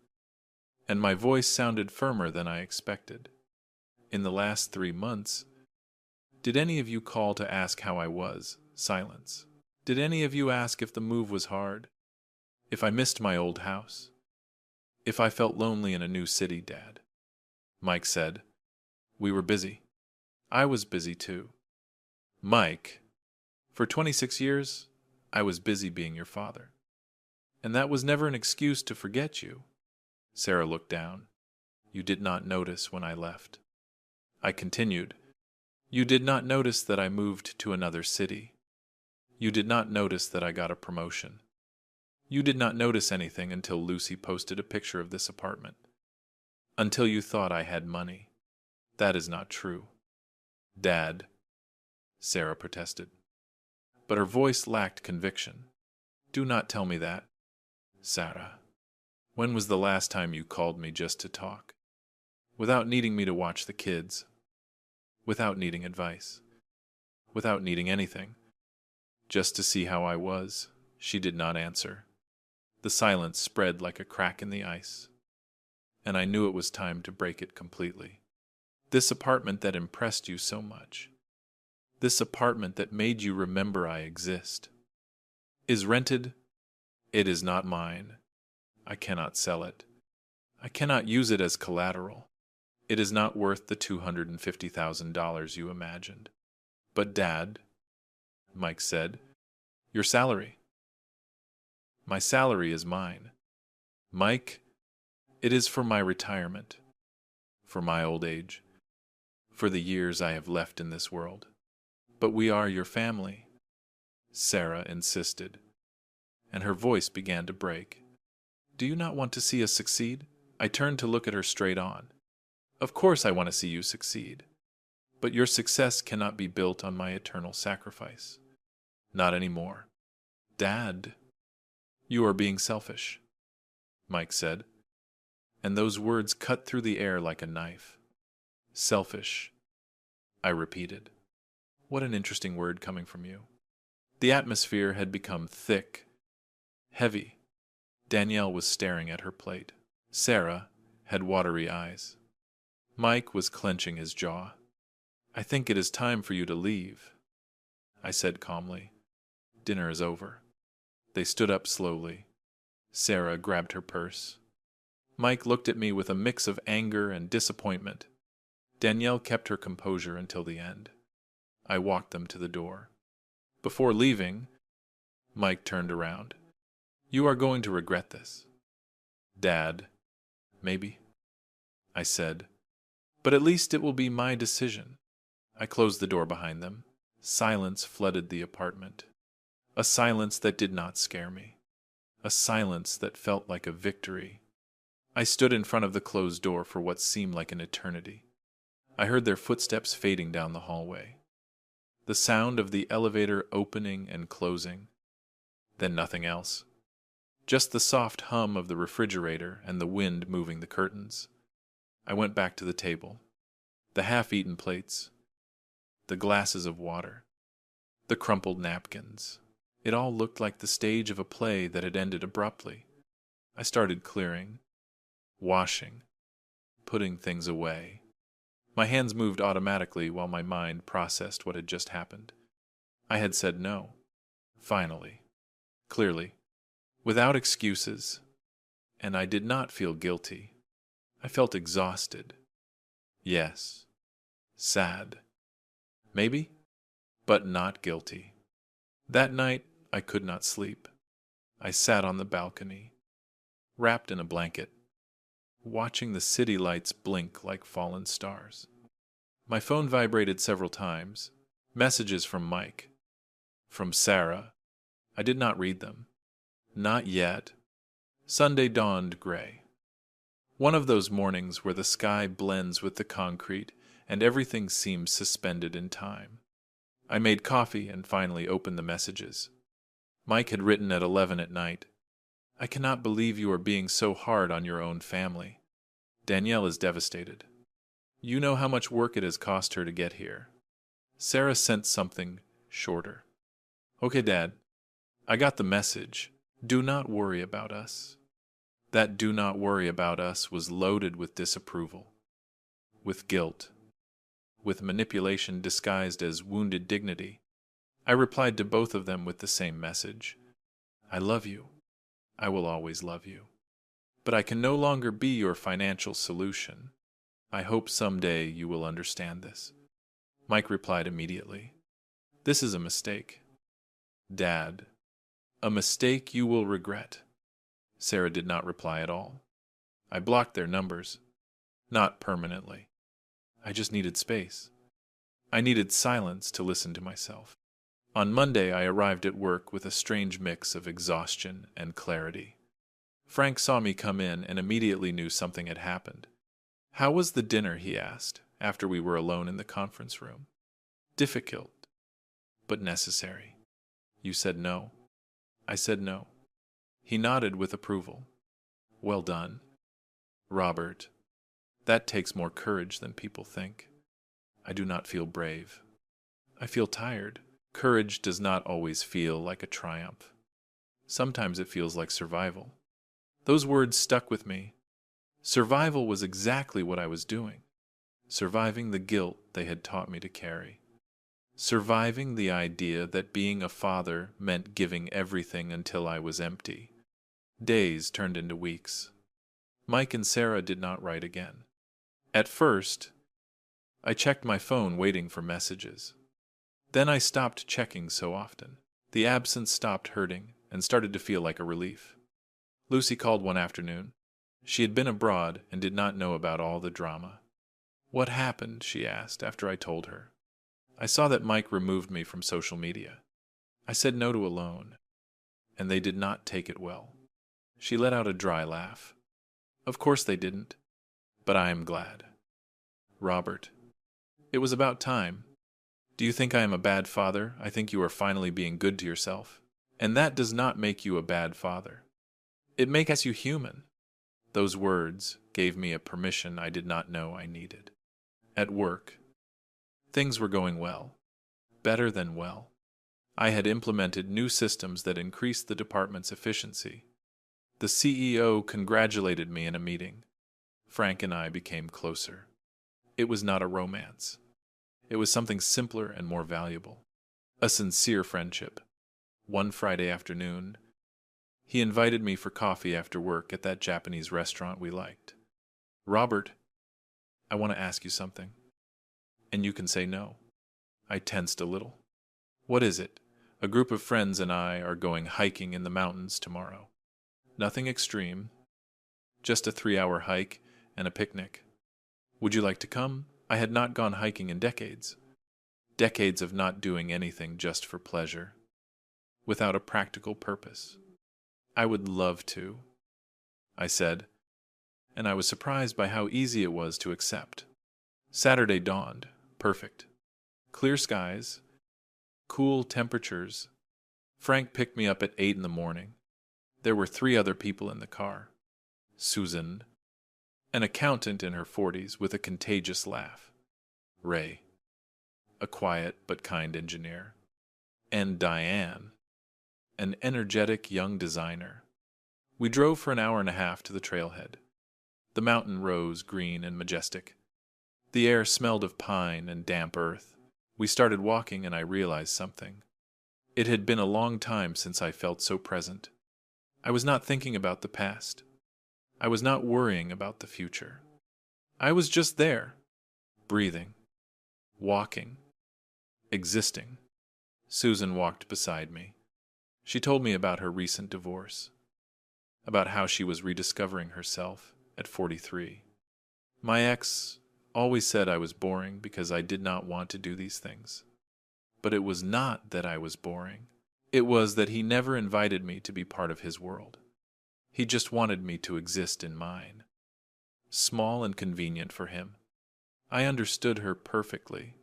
and my voice sounded firmer than I expected. "In the last 3 months, did any of you call to ask how I was?" Silence. "Did any of you ask if the move was hard? If I missed my old house? If I felt lonely in a new city, Dad?" Mike said, "We were busy. I was busy too." "Mike, for 26 years, I was busy being your father. And that was never an excuse to forget you." Sarah looked down. "You did not notice when I left." I continued, "You did not notice that I moved to another city. You did not notice that I got a promotion. You did not notice anything until Lucy posted a picture of this apartment. Until you thought I had money. That is not true." "Dad," Sarah protested. But her voice lacked conviction. "Do not tell me that, Sarah. When was the last time you called me just to talk? Without needing me to watch the kids. Without needing advice. Without needing anything. Just to see how I was." She did not answer. The silence spread like a crack in the ice, and I knew it was time to break it completely. "This apartment that impressed you so much, this apartment that made you remember I exist, is rented. It is not mine. I cannot sell it. I cannot use it as collateral. It is not worth the $250,000 you imagined." "But Dad," Mike said, "your salary." "My salary is mine. Mike, it is for my retirement, for my old age, for the years I have left in this world." "But we are your family," Sarah insisted, and her voice began to break. "Do you not want to see us succeed?" I turned to look at her straight on. "Of course I want to see you succeed. But your success cannot be built on my eternal sacrifice. Not anymore." "Dad, you are being selfish," Mike said, and those words cut through the air like a knife. "Selfish," I repeated. What an interesting word coming from you. The atmosphere had become thick, heavy. Danielle was staring at her plate. Sarah had watery eyes. Mike was clenching his jaw. "I think it is time for you to leave," I said calmly. "Dinner is over." They stood up slowly. Sarah grabbed her purse. Mike looked at me with a mix of anger and disappointment. Danielle kept her composure until the end. I walked them to the door. Before leaving, Mike turned around. "You are going to regret this." "Dad, maybe," I said. "But at least it will be my decision." I closed the door behind them. Silence flooded the apartment. A silence that did not scare me. A silence that felt like a victory. I stood in front of the closed door for what seemed like an eternity. I heard their footsteps fading down the hallway. The sound of the elevator opening and closing. Then nothing else. Just the soft hum of the refrigerator and the wind moving the curtains. I went back to the table. The half-eaten plates. The glasses of water. The crumpled napkins. It all looked like the stage of a play that had ended abruptly. I started clearing, washing, putting things away. My hands moved automatically while my mind processed what had just happened. I had said no. Finally. Clearly. Without excuses. And I did not feel guilty. I felt exhausted. Yes. Sad. Maybe? But not guilty. That night, I could not sleep. I sat on the balcony, wrapped in a blanket, watching the city lights blink like fallen stars. My phone vibrated several times. Messages from Mike. From Sarah. I did not read them. Not yet. Sunday dawned gray. One of those mornings where the sky blends with the concrete and everything seems suspended in time. I made coffee and finally opened the messages. Mike had written at 11 at night, "I cannot believe you are being so hard on your own family. Danielle is devastated. You know how much work it has cost her to get here." Sarah sent something shorter. "Okay, Dad. I got the message. Do not worry about us." That "do not worry about us" was loaded with disapproval, with guilt, with manipulation disguised as wounded dignity. I replied to both of them with the same message. "I love you. I will always love you. But I can no longer be your financial solution. I hope someday you will understand this." Mike replied immediately, "This is a mistake. Dad, a mistake you will regret." Sarah did not reply at all. I blocked their numbers. Not permanently. I just needed space. I needed silence to listen to myself. On Monday, I arrived at work with a strange mix of exhaustion and clarity. Frank saw me come in and immediately knew something had happened. "How was the dinner?" he asked, after we were alone in the conference room. "Difficult, but necessary." "You said no." I said no. He nodded with approval. "Well done. Robert, that takes more courage than people think." I do not feel brave. I feel tired. Courage does not always feel like a triumph. Sometimes it feels like survival. Those words stuck with me. Survival was exactly what I was doing. Surviving the guilt they had taught me to carry. Surviving the idea that being a father meant giving everything until I was empty. Days turned into weeks. Mike and Sarah did not write again. At first, I checked my phone waiting for messages. Then I stopped checking so often. The absence stopped hurting and started to feel like a relief. Lucy called one afternoon. She had been abroad and did not know about all the drama. "What happened?" she asked after I told her. I saw that Mike removed me from social media. I said no to a loan, and they did not take it well. She let out a dry laugh. "Of course they didn't, but I am glad." "Robert, it was about time. Do you think I am a bad father? I think you are finally being good to yourself. And that does not make you a bad father. It makes you human." Those words gave me a permission I did not know I needed. At work, things were going well. Better than well. I had implemented new systems that increased the department's efficiency. The CEO congratulated me in a meeting. Frank and I became closer. It was not a romance. It was something simpler and more valuable. A sincere friendship. One Friday afternoon, he invited me for coffee after work at that Japanese restaurant we liked. "Robert, I want to ask you something. And you can say no." I tensed a little. "What is it?" "A group of friends and I are going hiking in the mountains tomorrow. Nothing extreme. Just a 3-hour hike and a picnic. Would you like to come?" I had not gone hiking in decades. Decades of not doing anything just for pleasure, without a practical purpose. "I would love to," I said, and I was surprised by how easy it was to accept. Saturday dawned. Perfect. Clear skies, cool temperatures. Frank picked me up at 8 in the morning. There were 3 other people in the car. Susan, an accountant in her 40s with a contagious laugh. Ray, a quiet but kind engineer. And Diane, an energetic young designer. We drove for an hour and a half to the trailhead. The mountain rose green and majestic. The air smelled of pine and damp earth. We started walking and I realized something. It had been a long time since I felt so present. I was not thinking about the past. I was not worrying about the future. I was just there, breathing, walking, existing. Susan walked beside me. She told me about her recent divorce, about how she was rediscovering herself at 43. My ex always said I was boring because I did not want to do these things. But it was not that I was boring. It was that he never invited me to be part of his world. He just wanted me to exist in mine. Small and convenient for him. I understood her perfectly.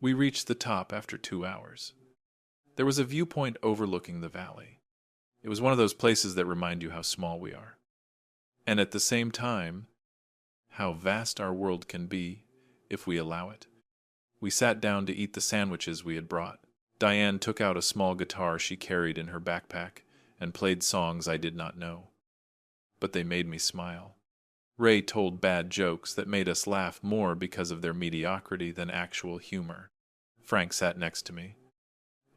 We reached the top after 2 hours. There was a viewpoint overlooking the valley. It was one of those places that remind you how small we are. And at the same time, how vast our world can be if we allow it. We sat down to eat the sandwiches we had brought. Diane took out a small guitar she carried in her backpack and played songs I did not know. But they made me smile. Ray told bad jokes that made us laugh more because of their mediocrity than actual humor. Frank sat next to me.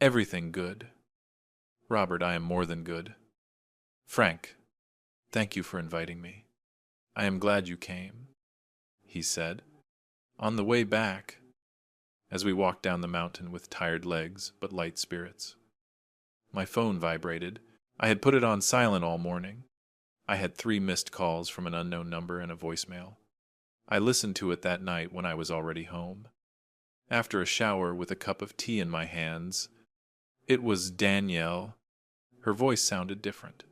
Everything good. Robert, I am more than good. Frank, thank you for inviting me. I am glad you came, he said. On the way back, as we walked down the mountain with tired legs but light spirits. My phone vibrated. I had put it on silent all morning. I had 3 missed calls from an unknown number and a voicemail. I listened to it that night when I was already home. After a shower with a cup of tea in my hands, it was Danielle. Her voice sounded different,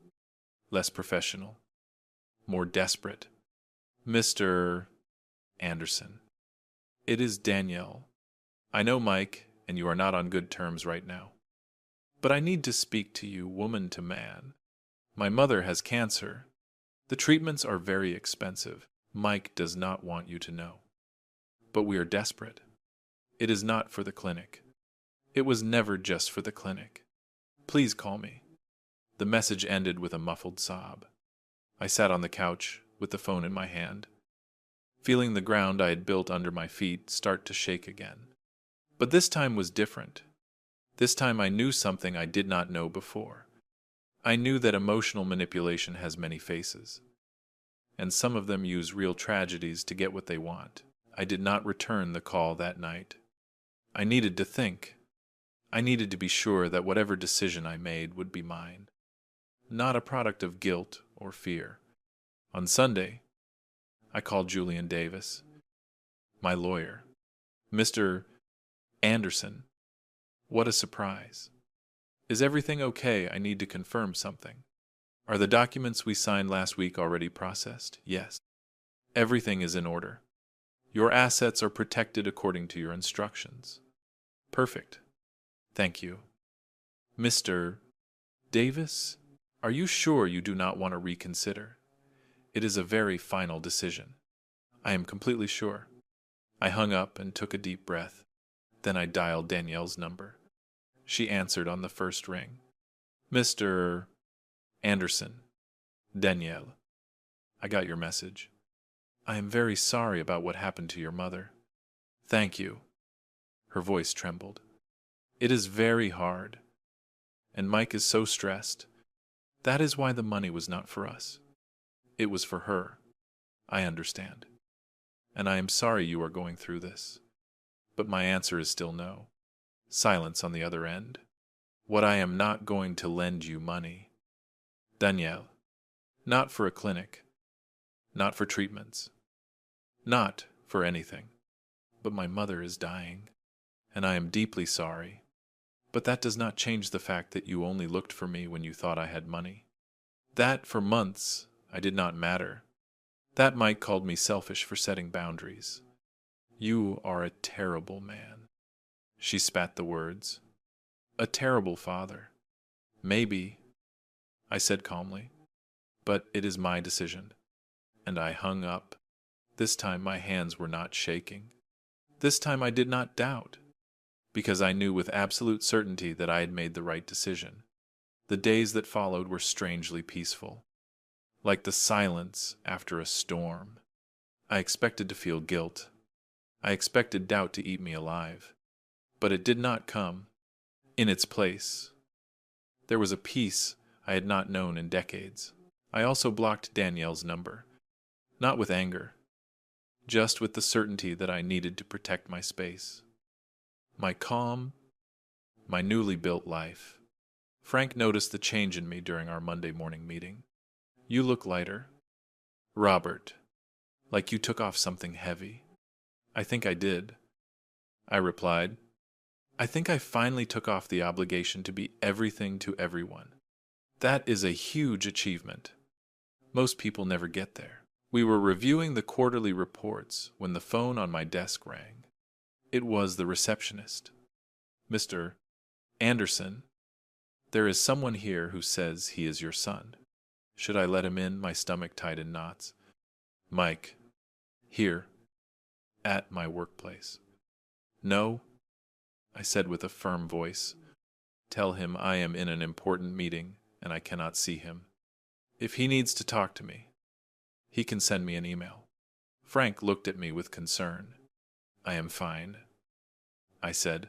less professional, more desperate. Mr. Anderson. It is Danielle. I know, Mike, and you are not on good terms right now. But I need to speak to you, woman to man. My mother has cancer. The treatments are very expensive. Mike does not want you to know. But we are desperate. It is not for the clinic. It was never just for the clinic. Please call me. The message ended with a muffled sob. I sat on the couch with the phone in my hand, feeling the ground I had built under my feet start to shake again. But this time was different. This time I knew something I did not know before. I knew that emotional manipulation has many faces, and some of them use real tragedies to get what they want. I did not return the call that night. I needed to think. I needed to be sure that whatever decision I made would be mine, not a product of guilt or fear. On Sunday, I called Julian Davis, my lawyer. Mr. Anderson, what a surprise. Is everything okay? I need to confirm something. Are the documents we signed last week already processed? Yes. Everything is in order. Your assets are protected according to your instructions. Perfect. Thank you. Mr. Davis, are you sure you do not want to reconsider? It is a very final decision. I am completely sure. I hung up and took a deep breath. Then I dialed Danielle's number. She answered on the first ring. Mr. Anderson. Danielle. I got your message. I am very sorry about what happened to your mother. Thank you. Her voice trembled. It is very hard. And Mike is so stressed. That is why the money was not for us. It was for her. I understand. And I am sorry you are going through this. But my answer is still no. Silence on the other end. What I am not going to lend you money. Danielle. Not for a clinic. Not for treatments. Not for anything. But my mother is dying. And I am deeply sorry. But that does not change the fact that you only looked for me when you thought I had money. That, for months, I did not matter. That Mike called me selfish for setting boundaries. You are a terrible man. She spat the words. A terrible father. Maybe, I said calmly, but it is my decision. And I hung up. This time my hands were not shaking. This time I did not doubt, because I knew with absolute certainty that I had made the right decision. The days that followed were strangely peaceful, like the silence after a storm. I expected to feel guilt. I expected doubt to eat me alive. But it did not come. In its place, there was a peace I had not known in decades. I also blocked Danielle's number, not with anger, just with the certainty that I needed to protect my space, my calm, my newly built life. Frank noticed the change in me during our Monday morning meeting. You look lighter. Robert, like you took off something heavy. I think I did. I replied. I think I finally took off the obligation to be everything to everyone. That is a huge achievement. Most people never get there. We were reviewing the quarterly reports when the phone on my desk rang. It was the receptionist. Mr. Anderson, there is someone here who says he is your son. Should I let him in? My stomach tied in knots. Mike, here, at my workplace. No, I said with a firm voice. Tell him I am in an important meeting and I cannot see him. If he needs to talk to me, he can send me an email. Frank looked at me with concern. I am fine, I said.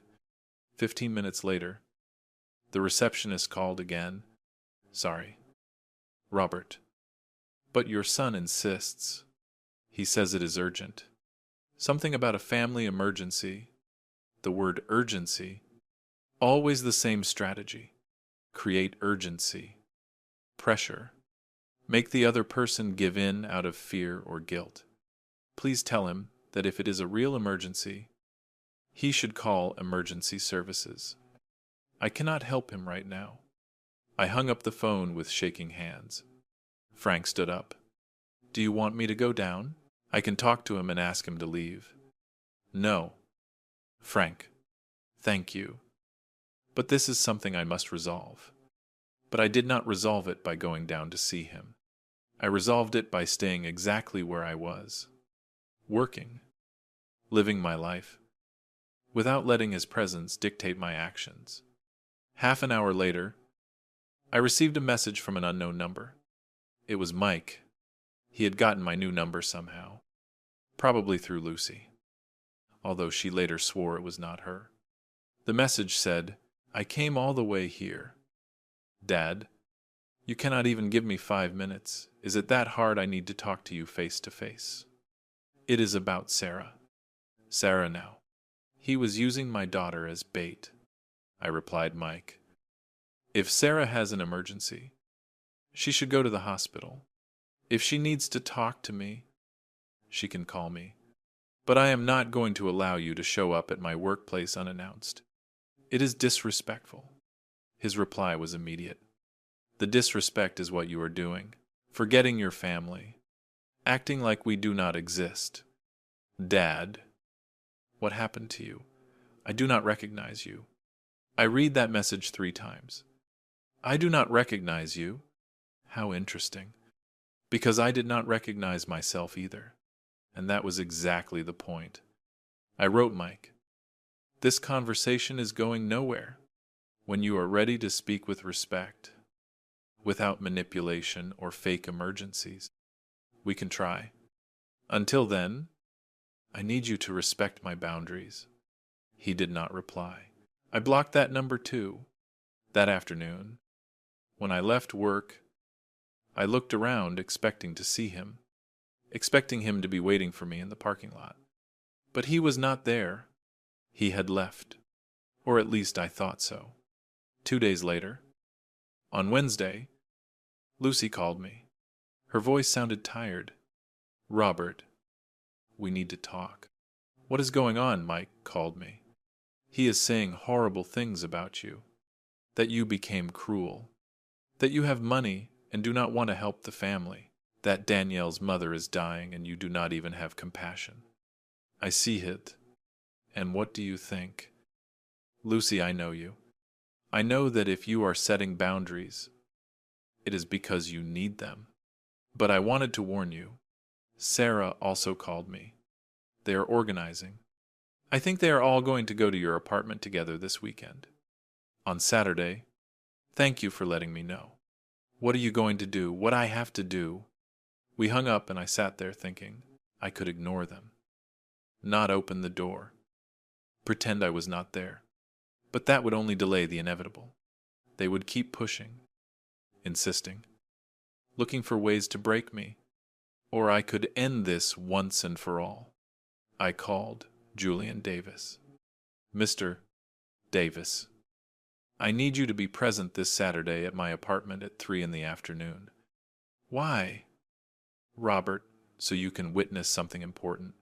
15 minutes later, the receptionist called again. Sorry. Robert. But your son insists. He says it is urgent. Something about a family emergency. The word urgency. Always the same strategy. Create urgency. Pressure. Make the other person give in out of fear or guilt. Please tell him that if it is a real emergency, he should call emergency services. I cannot help him right now. I hung up the phone with shaking hands. Frank stood up. Do you want me to go down? I can talk to him and ask him to leave. No. Frank, thank you. But this is something I must resolve. But I did not resolve it by going down to see him. I resolved it by staying exactly where I was, working, living my life, without letting his presence dictate my actions. Half an hour later, I received a message from an unknown number. It was Mike. He had gotten my new number somehow, probably through Lucy, although she later swore it was not her. The message said, I came all the way here. Dad, you cannot even give me 5 minutes. Is it that hard I need to talk to you face to face? It is about Sarah. Sarah now. He was using my daughter as bait, I replied Mike. If Sarah has an emergency, she should go to the hospital. If she needs to talk to me, she can call me. But I am not going to allow you to show up at my workplace unannounced. It is disrespectful. His reply was immediate. The disrespect is what you are doing, forgetting your family, acting like we do not exist. Dad, what happened to you? I do not recognize you. I read that message 3 times. I do not recognize you. How interesting. Because I did not recognize myself either. And that was exactly the point. I wrote Mike, this conversation is going nowhere. When you are ready to speak with respect, without manipulation or fake emergencies, we can try. Until then, I need you to respect my boundaries. He did not reply. I blocked that number too. That afternoon, when I left work, I looked around expecting to see him, expecting him to be waiting for me in the parking lot. But he was not there. He had left, or at least I thought so. 2 days later, on Wednesday, Lucy called me. Her voice sounded tired. Robert, we need to talk. What is going on? Mike called me. He is saying horrible things about you, that you became cruel, that you have money and do not want to help the family, that Danielle's mother is dying and you do not even have compassion. I see it. And what do you think? Lucy, I know you. I know that if you are setting boundaries, it is because you need them. But I wanted to warn you. Sarah also called me. They are organizing. I think they are all going to go to your apartment together this weekend. On Saturday, Thank you for letting me know. What are you going to do? What I have to do? We hung up and I sat there thinking I could ignore them, not open the door, pretend I was not there. But that would only delay the inevitable. They would keep pushing, insisting, looking for ways to break me, or I could end this once and for all. I called Julian Davis. Mr. Davis, I need you to be present this Saturday at my apartment at 3 in the afternoon. Why? Robert, so you can witness something important,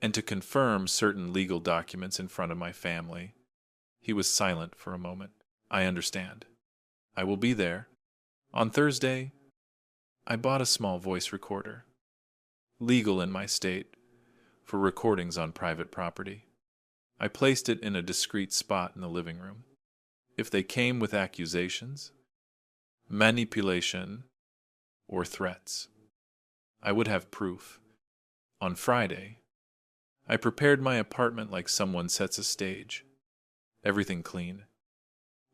and to confirm certain legal documents in front of my family. He was silent for a moment. I understand. I will be there. On Thursday, I bought a small voice recorder, legal in my state, for recordings on private property. I placed it in a discreet spot in the living room. If they came with accusations, manipulation, or threats, I would have proof. On Friday, I prepared my apartment like someone sets a stage. Everything clean.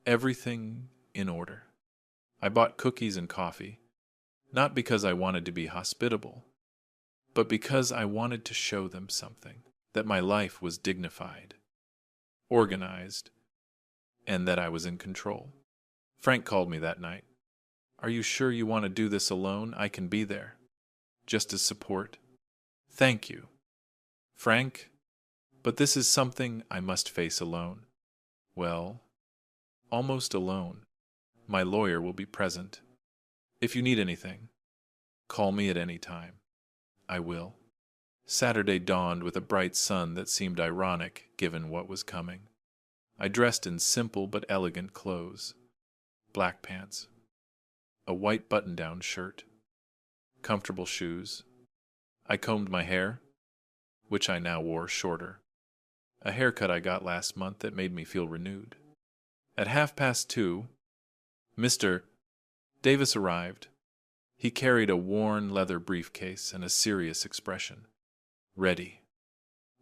Everything in order. I bought cookies and coffee, not because I wanted to be hospitable, but because I wanted to show them something, that my life was dignified, organized, and that I was in control. Frank called me that night. Are you sure you want to do this alone? I can be there, just as support. Thank you, Frank, but this is something I must face alone. Well, almost alone. My lawyer will be present. If you need anything, call me at any time. I will. Saturday dawned with a bright sun that seemed ironic given what was coming. I dressed in simple but elegant clothes. Black pants, a white button-down shirt, comfortable shoes. I combed my hair, which I now wore shorter. A haircut I got last month that made me feel renewed. At 2:30, Mr. Davis arrived. He carried a worn leather briefcase and a serious expression. Ready.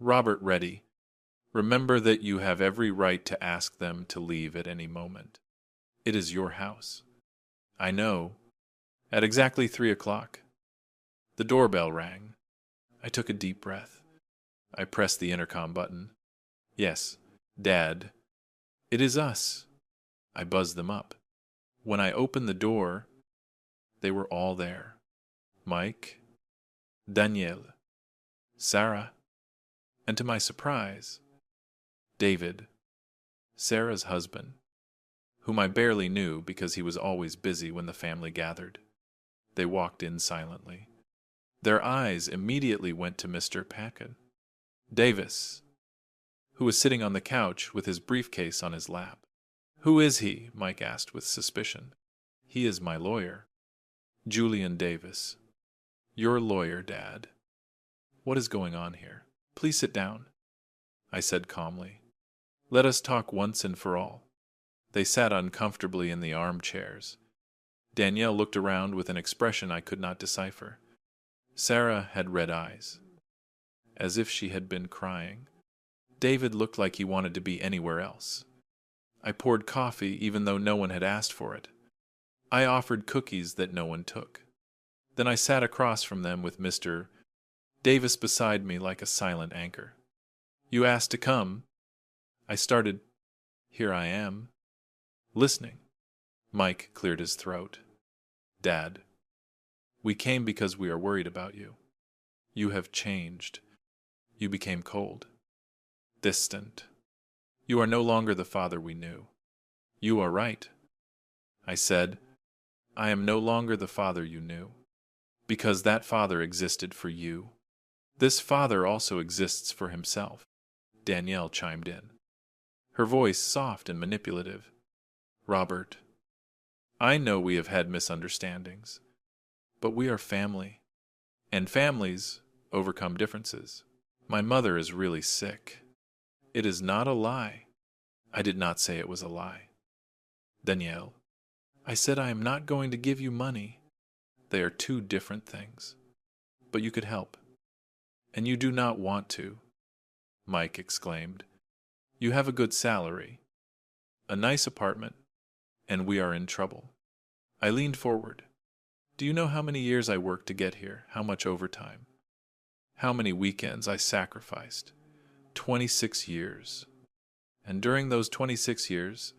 Robert, ready. Remember that you have every right to ask them to leave at any moment. It is your house. I know. At exactly 3:00. The doorbell rang. I took a deep breath. I pressed the intercom button. Yes, Dad. It is us. I buzzed them up. When I opened the door, they were all there. Mike, Danielle, Sarah, and to my surprise, David, Sarah's husband, whom I barely knew because he was always busy when the family gathered. They walked in silently. Their eyes immediately went to Mr. Packard Davis, who was sitting on the couch with his briefcase on his lap. Who is he? Mike asked with suspicion. He is my lawyer. Julian Davis. Your lawyer, Dad. What is going on here? Please sit down, I said calmly. Let us talk once and for all. They sat uncomfortably in the armchairs. Danielle looked around with an expression I could not decipher. Sarah had red eyes, as if she had been crying. David looked like he wanted to be anywhere else. I poured coffee even though no one had asked for it. I offered cookies that no one took. Then I sat across from them with Mr. Davis beside me like a silent anchor. You asked to come. I started. Here I am. Listening. Mike cleared his throat. Dad, we came because we are worried about you. You have changed. You became cold, distant. You are no longer the father we knew. You are right. I said, I am no longer the father you knew, because that father existed for you. This father also exists for himself. Danielle chimed in, her voice soft and manipulative. Robert, I know we have had misunderstandings, but we are family, and families overcome differences. My mother is really sick. It is not a lie. I did not say it was a lie. Danielle, I said I am not going to give you money. They are two different things. But you could help. And you do not want to, Mike exclaimed. You have a good salary, a nice apartment, and we are in trouble. I leaned forward. Do you know how many years I worked to get here? How much overtime? How many weekends I sacrificed? 26 years. And during those 26 years,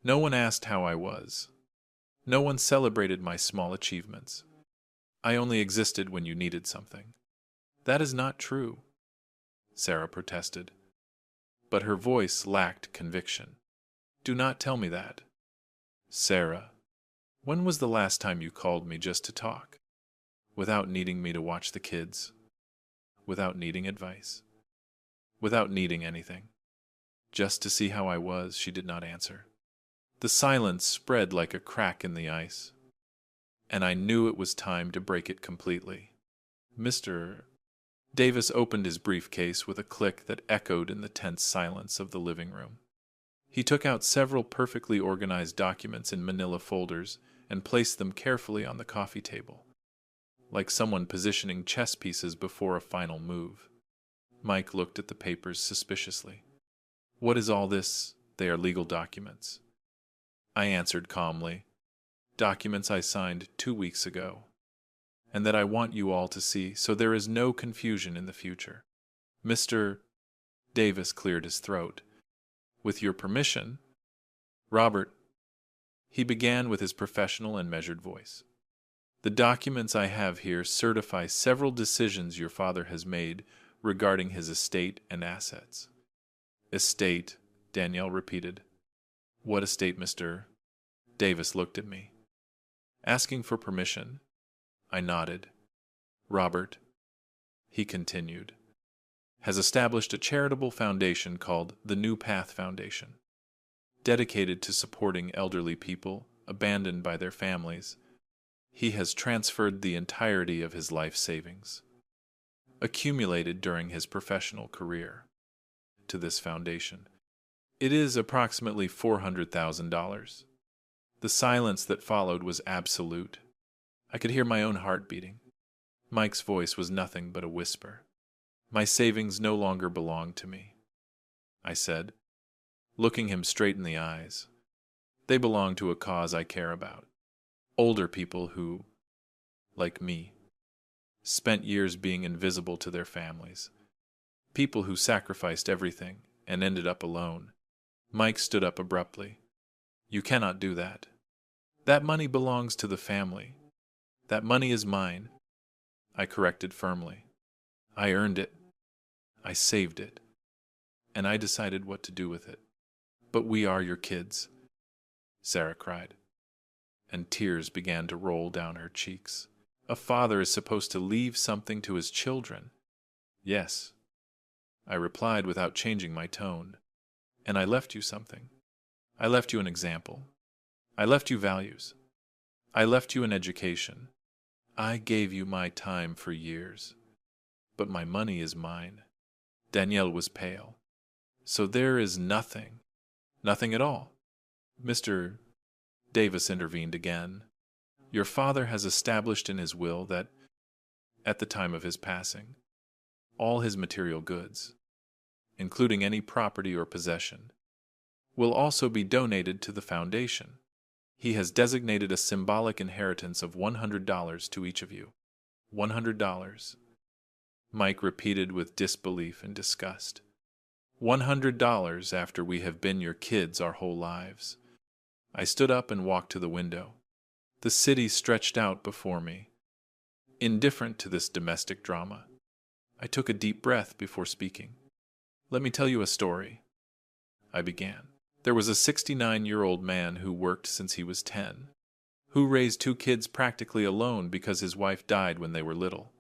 no one asked how I was. No one celebrated my small achievements. I only existed when you needed something. That is not true, Sarah protested. But her voice lacked conviction. Do not tell me that. Sarah, when was the last time you called me just to talk? Without needing me to watch the kids? Without needing advice? Without needing anything? Just to see how I was, she did not answer. The silence spread like a crack in the ice, and I knew it was time to break it completely. Mr. Davis opened his briefcase with a click that echoed in the tense silence of the living room. He took out several perfectly organized documents in manila folders and placed them carefully on the coffee table, like someone positioning chess pieces before a final move. Mike looked at the papers suspiciously. What is all this? They are legal documents. I answered calmly. Documents I signed 2 weeks ago, and that I want you all to see so there is no confusion in the future. Mr. Davis cleared his throat. With your permission, Robert, he began with his professional and measured voice. The documents I have here certify several decisions your father has made regarding his estate and assets. Estate, Danielle repeated. What estate, Mr. Davis looked at me. Asking for permission, I nodded. Robert, he continued, has established a charitable foundation called the New Path Foundation, dedicated to supporting elderly people abandoned by their families. He has transferred the entirety of his life savings, accumulated during his professional career, to this foundation. It is approximately $400,000. The silence that followed was absolute. I could hear my own heart beating. Mike's voice was nothing but a whisper. My savings no longer belong to me, I said, looking him straight in the eyes. They belong to a cause I care about. Older people who, like me, spent years being invisible to their families. People who sacrificed everything and ended up alone. Mike stood up abruptly. You cannot do that. That money belongs to the family. That money is mine, I corrected firmly. I earned it. I saved it. And I decided what to do with it. But we are your kids, Sarah cried, and tears began to roll down her cheeks. A father is supposed to leave something to his children. Yes, I replied without changing my tone. And I left you something. I left you an example. I left you values. I left you an education. I gave you my time for years. But my money is mine. Danielle was pale. So there is nothing. Nothing at all. Mr. Davis intervened again. Your father has established in his will that, at the time of his passing, all his material goods, including any property or possession, will also be donated to the foundation. He has designated a symbolic inheritance of $100 to each of you. $100. Mike repeated with disbelief and disgust. $100 after we have been your kids our whole lives. I stood up and walked to the window. The city stretched out before me. Indifferent to this domestic drama, I took a deep breath before speaking. Let me tell you a story, I began. There was a 69-year-old man who worked since he was 10, who raised 2 kids practically alone because his wife died when they were little,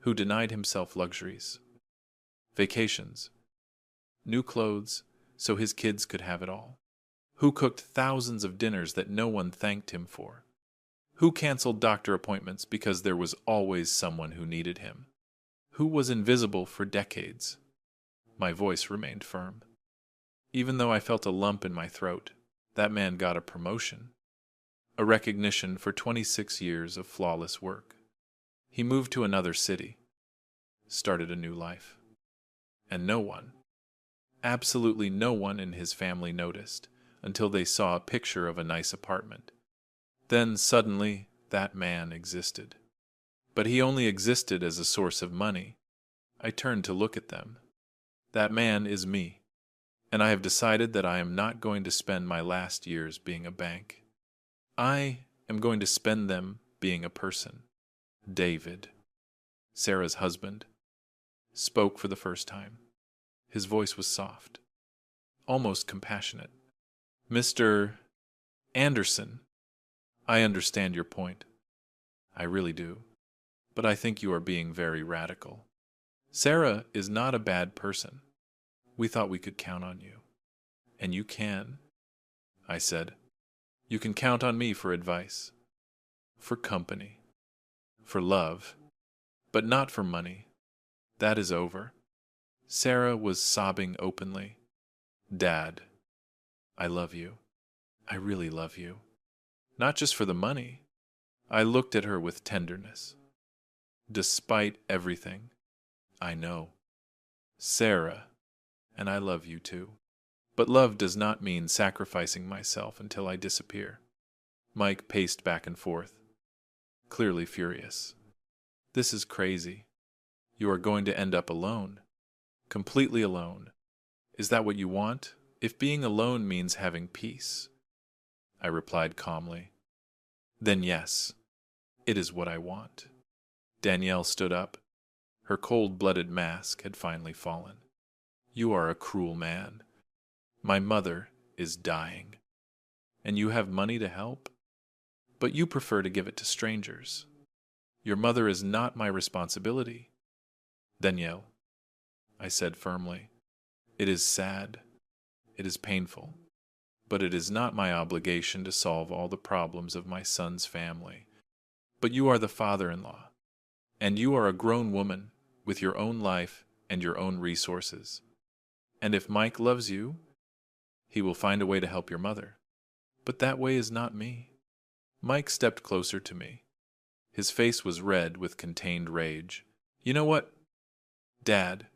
who denied himself luxuries, vacations, new clothes so his kids could have it all, who cooked thousands of dinners that no one thanked him for, who canceled doctor appointments because there was always someone who needed him, who was invisible for decades. My voice remained firm. Even though I felt a lump in my throat, that man got a promotion, a recognition for 26 years of flawless work. He moved to another city, started a new life. And no one, absolutely no one in his family noticed, until they saw a picture of a nice apartment. Then, suddenly, that man existed. But he only existed as a source of money. I turned to look at them. That man is me, and I have decided that I am not going to spend my last years being a bank. I am going to spend them being a person. David, Sarah's husband, spoke for the first time. His voice was soft, almost compassionate. Mr. Anderson, I understand your point. I really do. But I think you are being very radical. Sarah is not a bad person. We thought we could count on you. And you can, I said. You can count on me for advice, for company, for love, but not for money. That is over. Sarah was sobbing openly. Dad, I love you. I really love you. Not just for the money. I looked at her with tenderness. Despite everything, I know. Sarah, and I love you too. But love does not mean sacrificing myself until I disappear. Mike paced back and forth, clearly furious. This is crazy. You are going to end up alone. Completely alone. Is that what you want? If being alone means having peace, I replied calmly, then yes, it is what I want. Danielle stood up. Her cold-blooded mask had finally fallen. You are a cruel man. My mother is dying. And you have money to help? But you prefer to give it to strangers. Your mother is not my responsibility. Danielle, I said firmly, it is sad. It is painful. But it is not my obligation to solve all the problems of my son's family. But you are the father-in-law, and you are a grown woman with your own life and your own resources. And if Mike loves you, he will find a way to help your mother. But that way is not me. Mike stepped closer to me. His face was red with contained rage. You know what? Dad,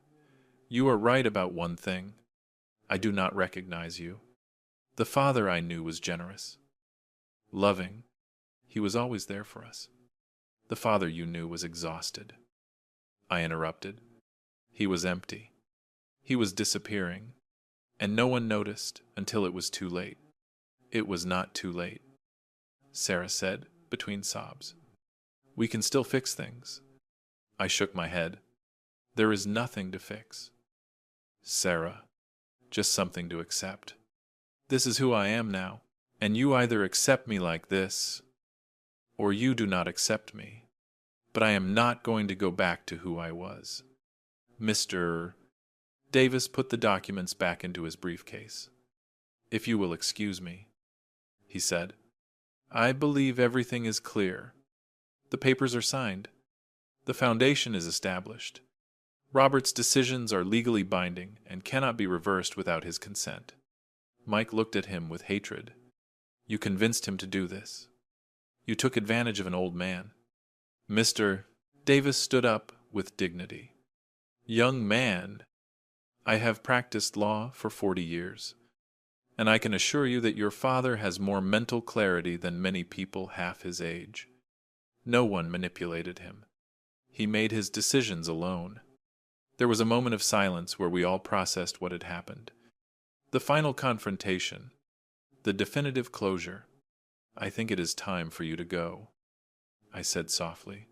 you are right about one thing. I do not recognize you. The father I knew was generous, loving. He was always there for us. The father you knew was exhausted. I interrupted. He was empty. He was disappearing, and no one noticed until it was too late. It was not too late, Sarah said between sobs. We can still fix things. I shook my head. There is nothing to fix. Sarah, just something to accept. This is who I am now, and you either accept me like this, or you do not accept me. But I am not going to go back to who I was. Mr. Davis put the documents back into his briefcase. If you will excuse me, he said. I believe everything is clear. The papers are signed. The foundation is established. Robert's decisions are legally binding and cannot be reversed without his consent. Mike looked at him with hatred. You convinced him to do this. You took advantage of an old man. Mr. Davis stood up with dignity. Young man, I have practiced law for 40 years, and I can assure you that your father has more mental clarity than many people half his age. No one manipulated him. He made his decisions alone. There was a moment of silence where we all processed what had happened. The final confrontation, the definitive closure. I think it is time for you to go, I said softly.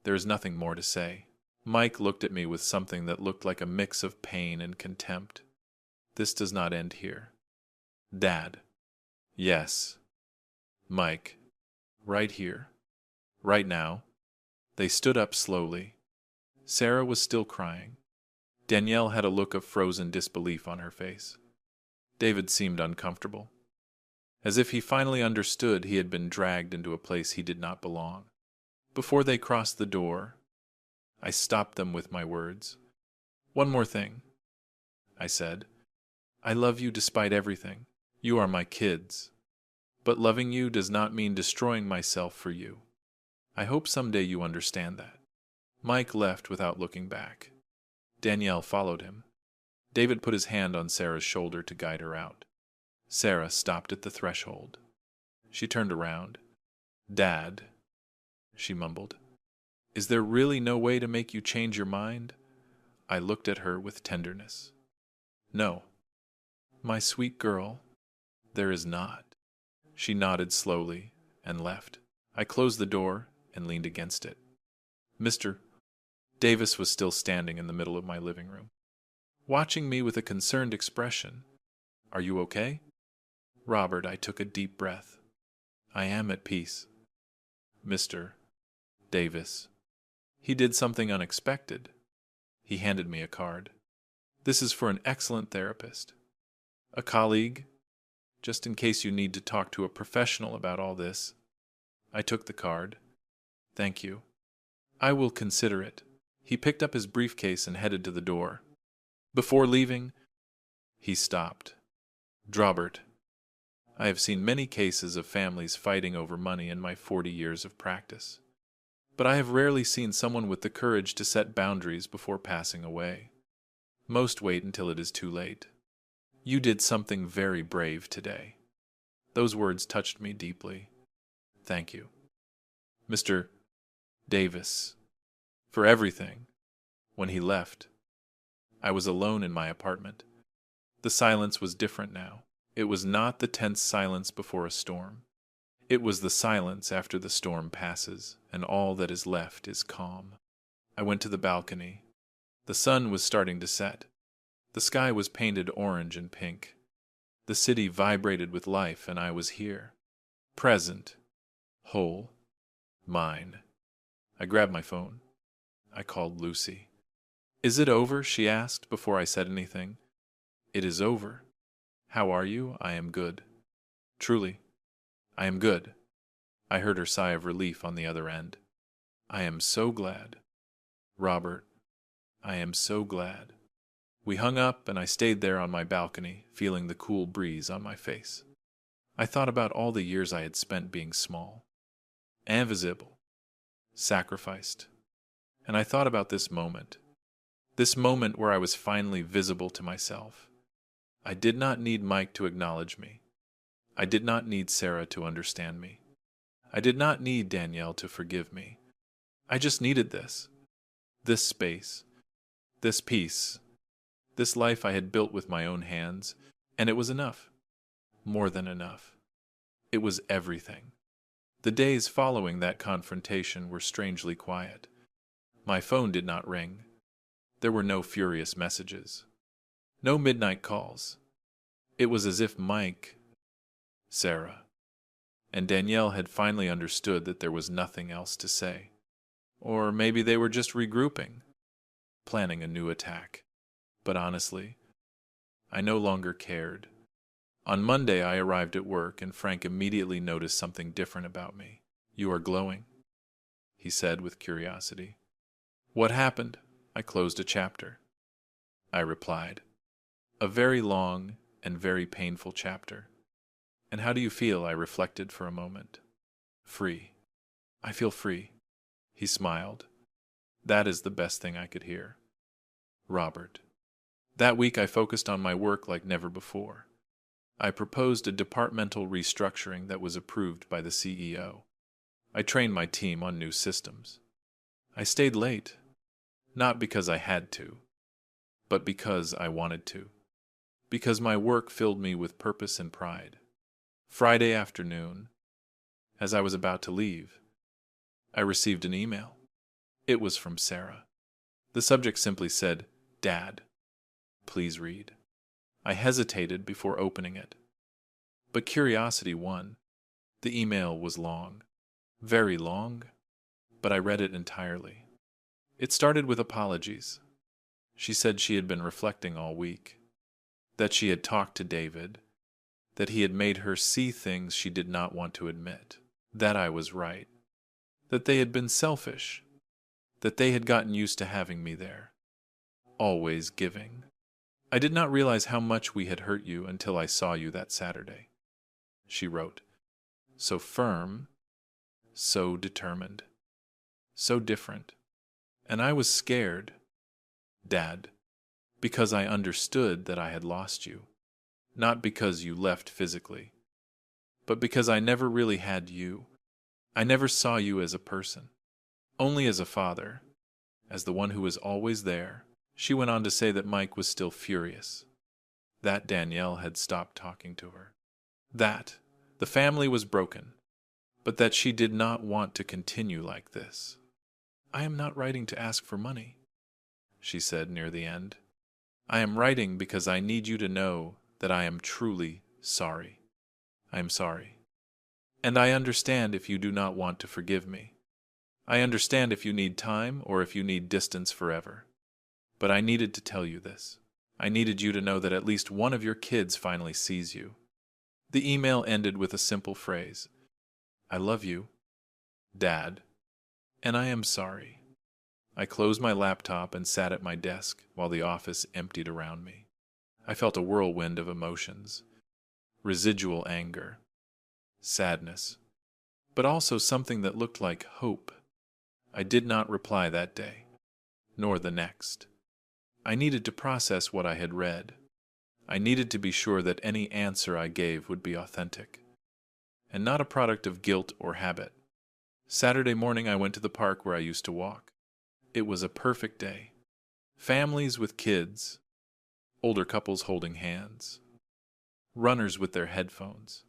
There is nothing more to say. Mike looked at me with something that looked like a mix of pain and contempt. This does not end here. Dad. Yes. Mike. Right here. Right now. They stood up slowly. Sarah was still crying. Danielle had a look of frozen disbelief on her face. David seemed uncomfortable. As if he finally understood he had been dragged into a place he did not belong. Before they crossed the door, I stopped them with my words. One more thing, I said. I love you despite everything. You are my kids. But loving you does not mean destroying myself for you. I hope someday you understand that. Mike left without looking back. Danielle followed him. David put his hand on Sarah's shoulder to guide her out. Sarah stopped at the threshold. She turned around. "Dad," she mumbled, "is there really no way to make you change your mind?" I looked at her with tenderness. "No, my sweet girl, there is not." She nodded slowly and left. I closed the door and leaned against it. Mr. Davis was still standing in the middle of my living room, watching me with a concerned expression. "Are you okay?" "Robert," I took a deep breath. "I am at peace." "Mr. Davis." He did something unexpected. He handed me a card. "This is for an excellent therapist. A colleague, just in case you need to talk to a professional about all this." I took the card. "Thank you. I will consider it." He picked up his briefcase and headed to the door. Before leaving, he stopped. "Drawbert, I have seen many cases of families fighting over money in my 40 years of practice, but I have rarely seen someone with the courage to set boundaries before passing away. Most wait until it is too late. You did something very brave today." Those words touched me deeply. "Thank you, Mr. Davis, for everything." When he left, I was alone in my apartment. The silence was different now. It was not the tense silence before a storm. It was the silence after the storm passes, and all that is left is calm. I went to the balcony. The sun was starting to set. The sky was painted orange and pink. The city vibrated with life, and I was here. Present. Whole. Mine. I grabbed my phone. I called Lucy. "Is it over?" she asked before I said anything. "It is over. How are you?" "I am good." "Truly, I am good." I heard her sigh of relief on the other end. "I am so glad. Robert, I am so glad." We hung up, and I stayed there on my balcony, feeling the cool breeze on my face. I thought about all the years I had spent being small, invisible, sacrificed. And I thought about this moment where I was finally visible to myself. I did not need Mike to acknowledge me. I did not need Sarah to understand me. I did not need Danielle to forgive me. I just needed this space, this peace, this life I had built with my own hands, and it was enough. More than enough. It was everything. The days following that confrontation were strangely quiet. My phone did not ring. There were no furious messages. No midnight calls. It was as if Mike, Sarah, and Danielle had finally understood that there was nothing else to say. Or maybe they were just regrouping, planning a new attack. But honestly, I no longer cared. On Monday, I arrived at work, and Frank immediately noticed something different about me. "You are glowing," he said with curiosity. "What happened?" "I closed a chapter," I replied. "A very long and very painful chapter." "And how do you feel?" I reflected for a moment. "Free. I feel free." He smiled. "That is the best thing I could hear." Robert. That week I focused on my work like never before. I proposed a departmental restructuring that was approved by the CEO. I trained my team on new systems. I stayed late, not because I had to, but because I wanted to. Because my work filled me with purpose and pride. Friday afternoon, as I was about to leave, I received an email. It was from Sarah. The subject simply said, "Dad, please read." I hesitated before opening it. But curiosity won. The email was long. Very long. But I read it entirely. It started with apologies. She said she had been reflecting all week. That she had talked to David. That he had made her see things she did not want to admit. That I was right. That they had been selfish. That they had gotten used to having me there. Always giving. "I did not realize how much we had hurt you until I saw you that Saturday," she wrote. "So firm, so determined, so different. And I was scared, Dad, because I understood that I had lost you. not because you left physically, but because I never really had you. I never saw you as a person, only as a father, as the one who was always there." She went on to say that Mike was still furious, that Danielle had stopped talking to her, that the family was broken, but that she did not want to continue like this. "I am not writing to ask for money," she said near the end. "I am writing because I need you to know that I am truly sorry. I am sorry. And I understand if you do not want to forgive me. I understand if you need time or if you need distance forever. But I needed to tell you this. I needed you to know that at least one of your kids finally sees you." The email ended with a simple phrase: "I love you, Dad, and I am sorry." I closed my laptop and sat at my desk while the office emptied around me. I felt a whirlwind of emotions, residual anger, sadness, but also something that looked like hope. I did not reply that day, nor the next. I needed to process what I had read. I needed to be sure that any answer I gave would be authentic, and not a product of guilt or habit. Saturday morning I went to the park where I used to walk. It was a perfect day. Families with kids, older couples holding hands, runners with their headphones,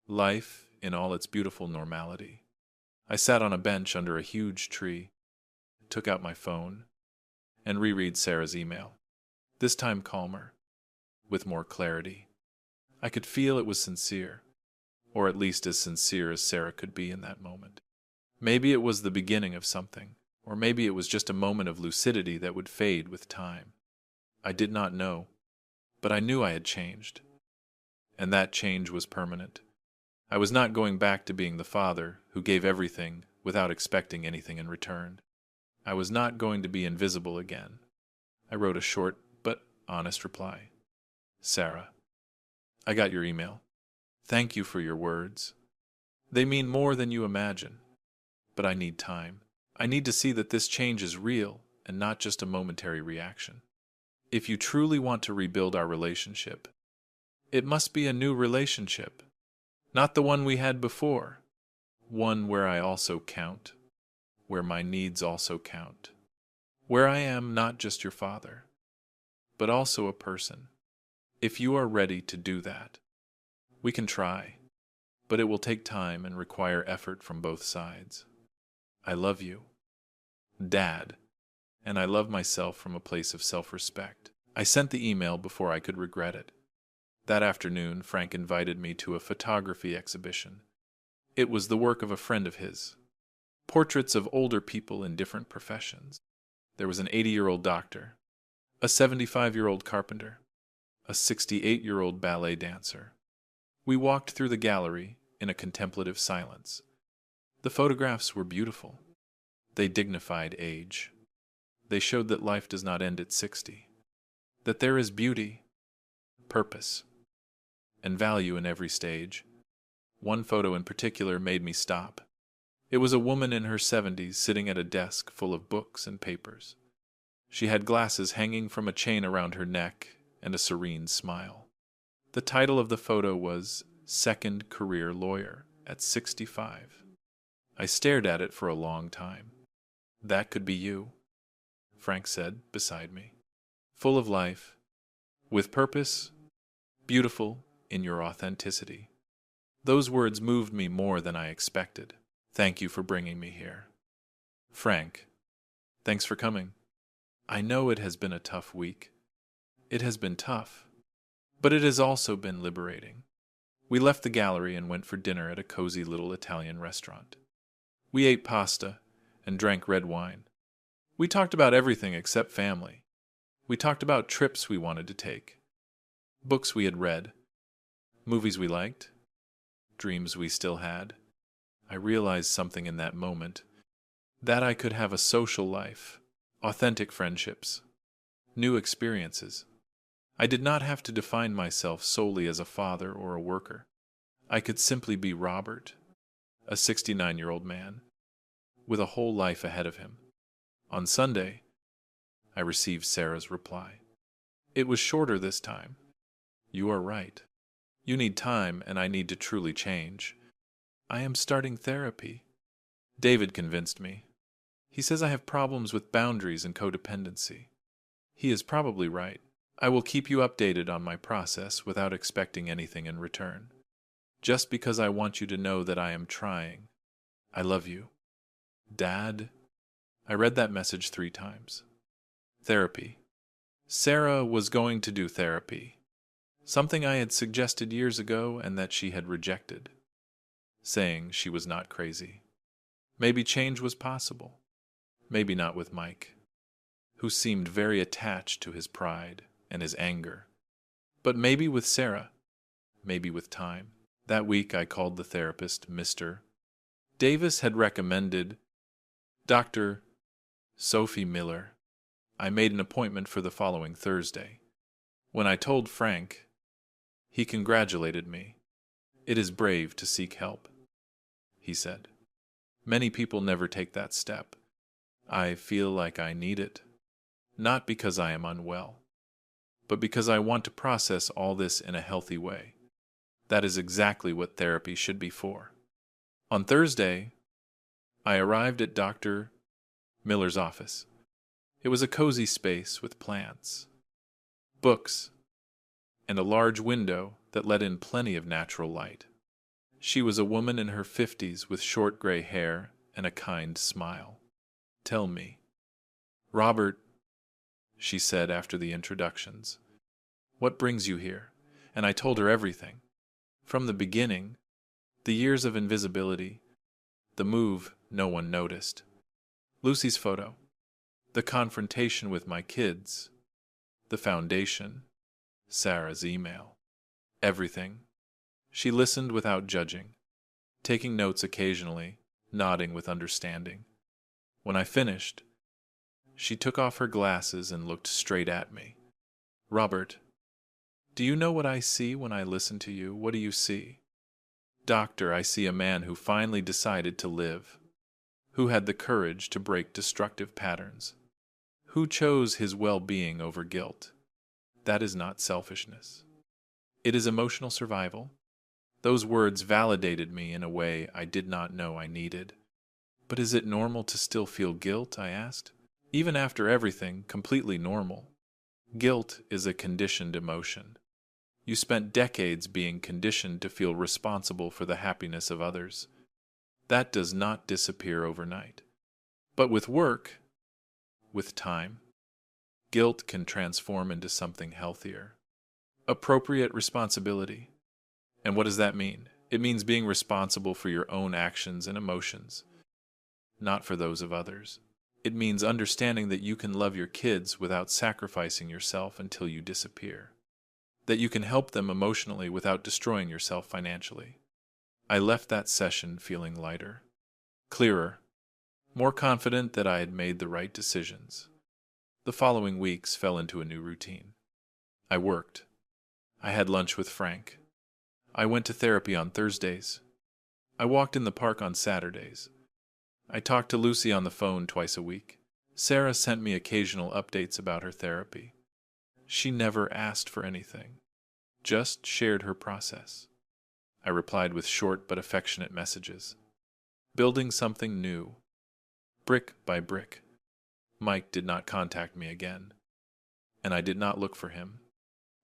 life in all its beautiful normality. I sat on a bench under a huge tree, took out my phone, and reread Sarah's email, this time calmer, with more clarity. I could feel it was sincere, or at least as sincere as Sarah could be in that moment. Maybe it was the beginning of something, or maybe it was just a moment of lucidity that would fade with time. I did not know, but I knew I had changed, and that change was permanent. I was not going back to being the father who gave everything without expecting anything in return. I was not going to be invisible again. I wrote a short but honest reply. "Sarah, I got your email. Thank you for your words. They mean more than you imagine. But I need time. I need to see that this change is real and not just a momentary reaction. If you truly want to rebuild our relationship, it must be a new relationship, not the one we had before. One where I also count, where my needs also count, where I am not just your father, but also a person. If you are ready to do that, we can try, but it will take time and require effort from both sides. I love you, Dad, and I love myself from a place of self-respect." I sent the email before I could regret it. That afternoon, Frank invited me to a photography exhibition. It was the work of a friend of his. Portraits of older people in different professions. There was an 80-year-old doctor, a 75-year-old carpenter, a 68-year-old ballet dancer. We walked through the gallery in a contemplative silence. The photographs were beautiful. They dignified age. They showed that life does not end at 60, that there is beauty, purpose, and value in every stage. One photo in particular made me stop. It was a woman in her 70s sitting at a desk full of books and papers. She had glasses hanging from a chain around her neck and a serene smile. The title of the photo was "Second Career Lawyer at 65. I stared at it for a long time. "That could be you," Frank said beside me. "Full of life, with purpose, beautiful in your authenticity." Those words moved me more than I expected. Thank you for bringing me here. Frank, thanks for coming. I know it has been a tough week. It has been tough, but it has also been liberating. We left the gallery and went for dinner at a cozy little Italian restaurant. We ate pasta and drank red wine. We talked about everything except family. We talked about trips we wanted to take, books we had read, movies we liked, dreams we still had. I realized something in that moment, that I could have a social life, authentic friendships, new experiences. I did not have to define myself solely as a father or a worker. I could simply be Robert, a 69-year-old man, with a whole life ahead of him. On Sunday, I received Sarah's reply. It was shorter this time. You are right. You need time, and I need to truly change. I am starting therapy. David convinced me. He says I have problems with boundaries and codependency. He is probably right. I will keep you updated on my process without expecting anything in return. Just because I want you to know that I am trying. I love you. Dad? I read that message 3 times. Therapy. Sarah was going to do therapy. Something I had suggested years ago and that she had rejected, saying she was not crazy. Maybe change was possible. Maybe not with Mike, who seemed very attached to his pride and his anger. But maybe with Sarah. Maybe with time. That week I called the therapist Mr. Davis had recommended Dr. Sophie Miller. I made an appointment for the following Thursday. When I told Frank, he congratulated me. It is brave to seek help, he said. Many people never take that step. I feel like I need it, not because I am unwell, but because I want to process all this in a healthy way. That is exactly what therapy should be for. On Thursday, I arrived at Dr. Miller's office. It was a cozy space with plants, books, and a large window that let in plenty of natural light. She was a woman in her 50s with short gray hair and a kind smile. Tell me, Robert, she said after the introductions, what brings you here? And I told her everything. From the beginning, the years of invisibility, the move no one noticed, Lucy's photo, the confrontation with my kids, the foundation, Sarah's email, everything. She listened without judging, taking notes occasionally, nodding with understanding. When I finished, she took off her glasses and looked straight at me. Robert, do you know what I see when I listen to you? What do you see? Doctor, I see a man who finally decided to live, who had the courage to break destructive patterns, who chose his well-being over guilt. That is not selfishness. It is emotional survival. Those words validated me in a way I did not know I needed. But is it normal to still feel guilt? I asked. Even after everything, completely normal. Guilt is a conditioned emotion. You spent decades being conditioned to feel responsible for the happiness of others. That does not disappear overnight. But with work, with time, guilt can transform into something healthier. Appropriate responsibility. And what does that mean? It means being responsible for your own actions and emotions, not for those of others. It means understanding that you can love your kids without sacrificing yourself until you disappear. That you can help them emotionally without destroying yourself financially. I left that session feeling lighter, clearer, more confident that I had made the right decisions. The following weeks fell into a new routine. I worked. I had lunch with Frank. I went to therapy on Thursdays. I walked in the park on Saturdays. I talked to Lucy on the phone twice a week. Sarah sent me occasional updates about her therapy. She never asked for anything, just shared her process. I replied with short but affectionate messages. Building something new, brick by brick. Mike did not contact me again, and I did not look for him.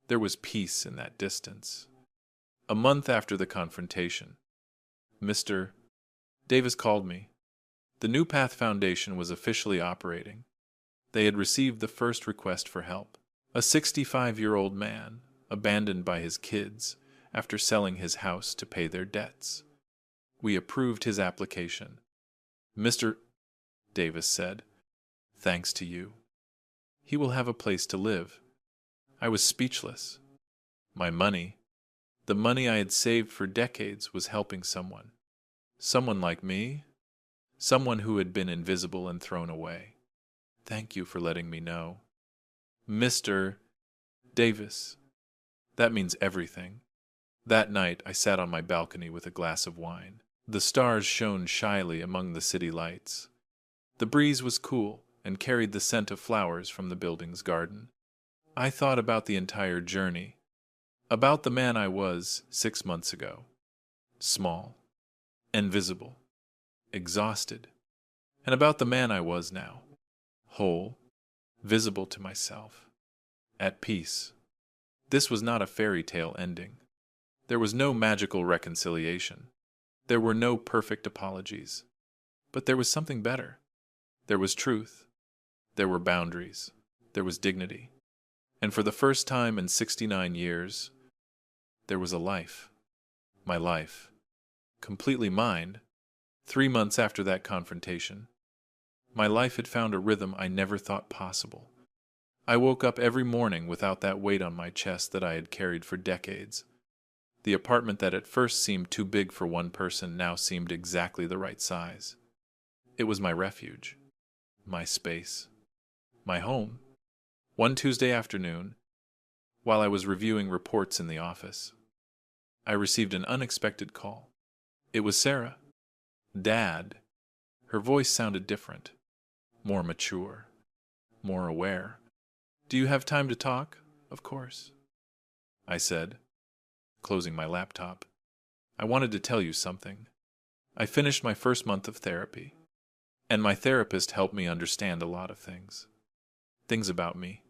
There was peace in that distance. A month after the confrontation, Mr. Davis called me. The New Path Foundation was officially operating. They had received the first request for help. A 65-year-old man, abandoned by his kids after selling his house to pay their debts. We approved his application. Mr. Davis said, "Thanks to you. He will have a place to live." I was speechless. My money, the money I had saved for decades, was helping someone. Someone like me. Someone who had been invisible and thrown away. Thank you for letting me know. Mr. Davis. That means everything. That night I sat on my balcony with a glass of wine. The stars shone shyly among the city lights. The breeze was cool and carried the scent of flowers from the building's garden. I thought about the entire journey, About the man I was 6 months ago. Small, invisible, exhausted. And about the man I was now. Whole, visible to myself, at peace. This was not a fairy tale ending. There was no magical reconciliation. There were no perfect apologies. But there was something better. There was truth. There were boundaries. There was dignity. And for the first time in 69 years, there was a life. My life. Completely mine. 3 months after that confrontation. My life had found a rhythm I never thought possible. I woke up every morning without that weight on my chest that I had carried for decades. The apartment that at first seemed too big for one person now seemed exactly the right size. It was my refuge, my space, my home. One Tuesday afternoon, while I was reviewing reports in the office, I received an unexpected call. It was Sarah. Dad. Her voice sounded different, more mature, more aware. "Do you have time to talk?" "Of course," I said, closing my laptop. "I wanted to tell you something. I finished my first month of therapy, and my therapist helped me understand a lot of things. Things about me,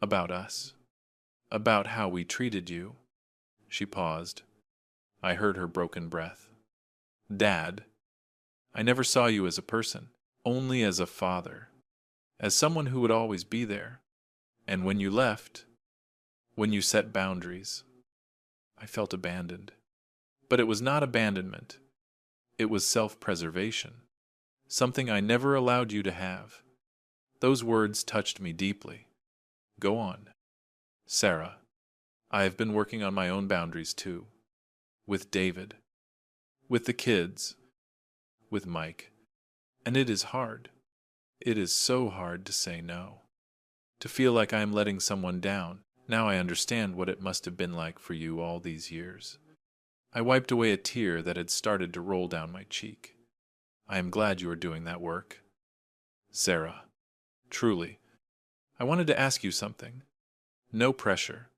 about us, about how we treated you." She paused. I heard her broken breath. "Dad, I never saw you as a person, only as a father, as someone who would always be there. And when you left, when you set boundaries, I felt abandoned. But it was not abandonment. It was self-preservation, something I never allowed you to have." Those words touched me deeply. "Go on." "Sarah, I have been working on my own boundaries too. With David. With the kids. With Mike. And it is hard. It is so hard to say no. To feel like I am letting someone down. Now I understand what it must have been like for you all these years." I wiped away a tear that had started to roll down my cheek. "I am glad you are doing that work." "Sarah, truly, I wanted to ask you something. No pressure.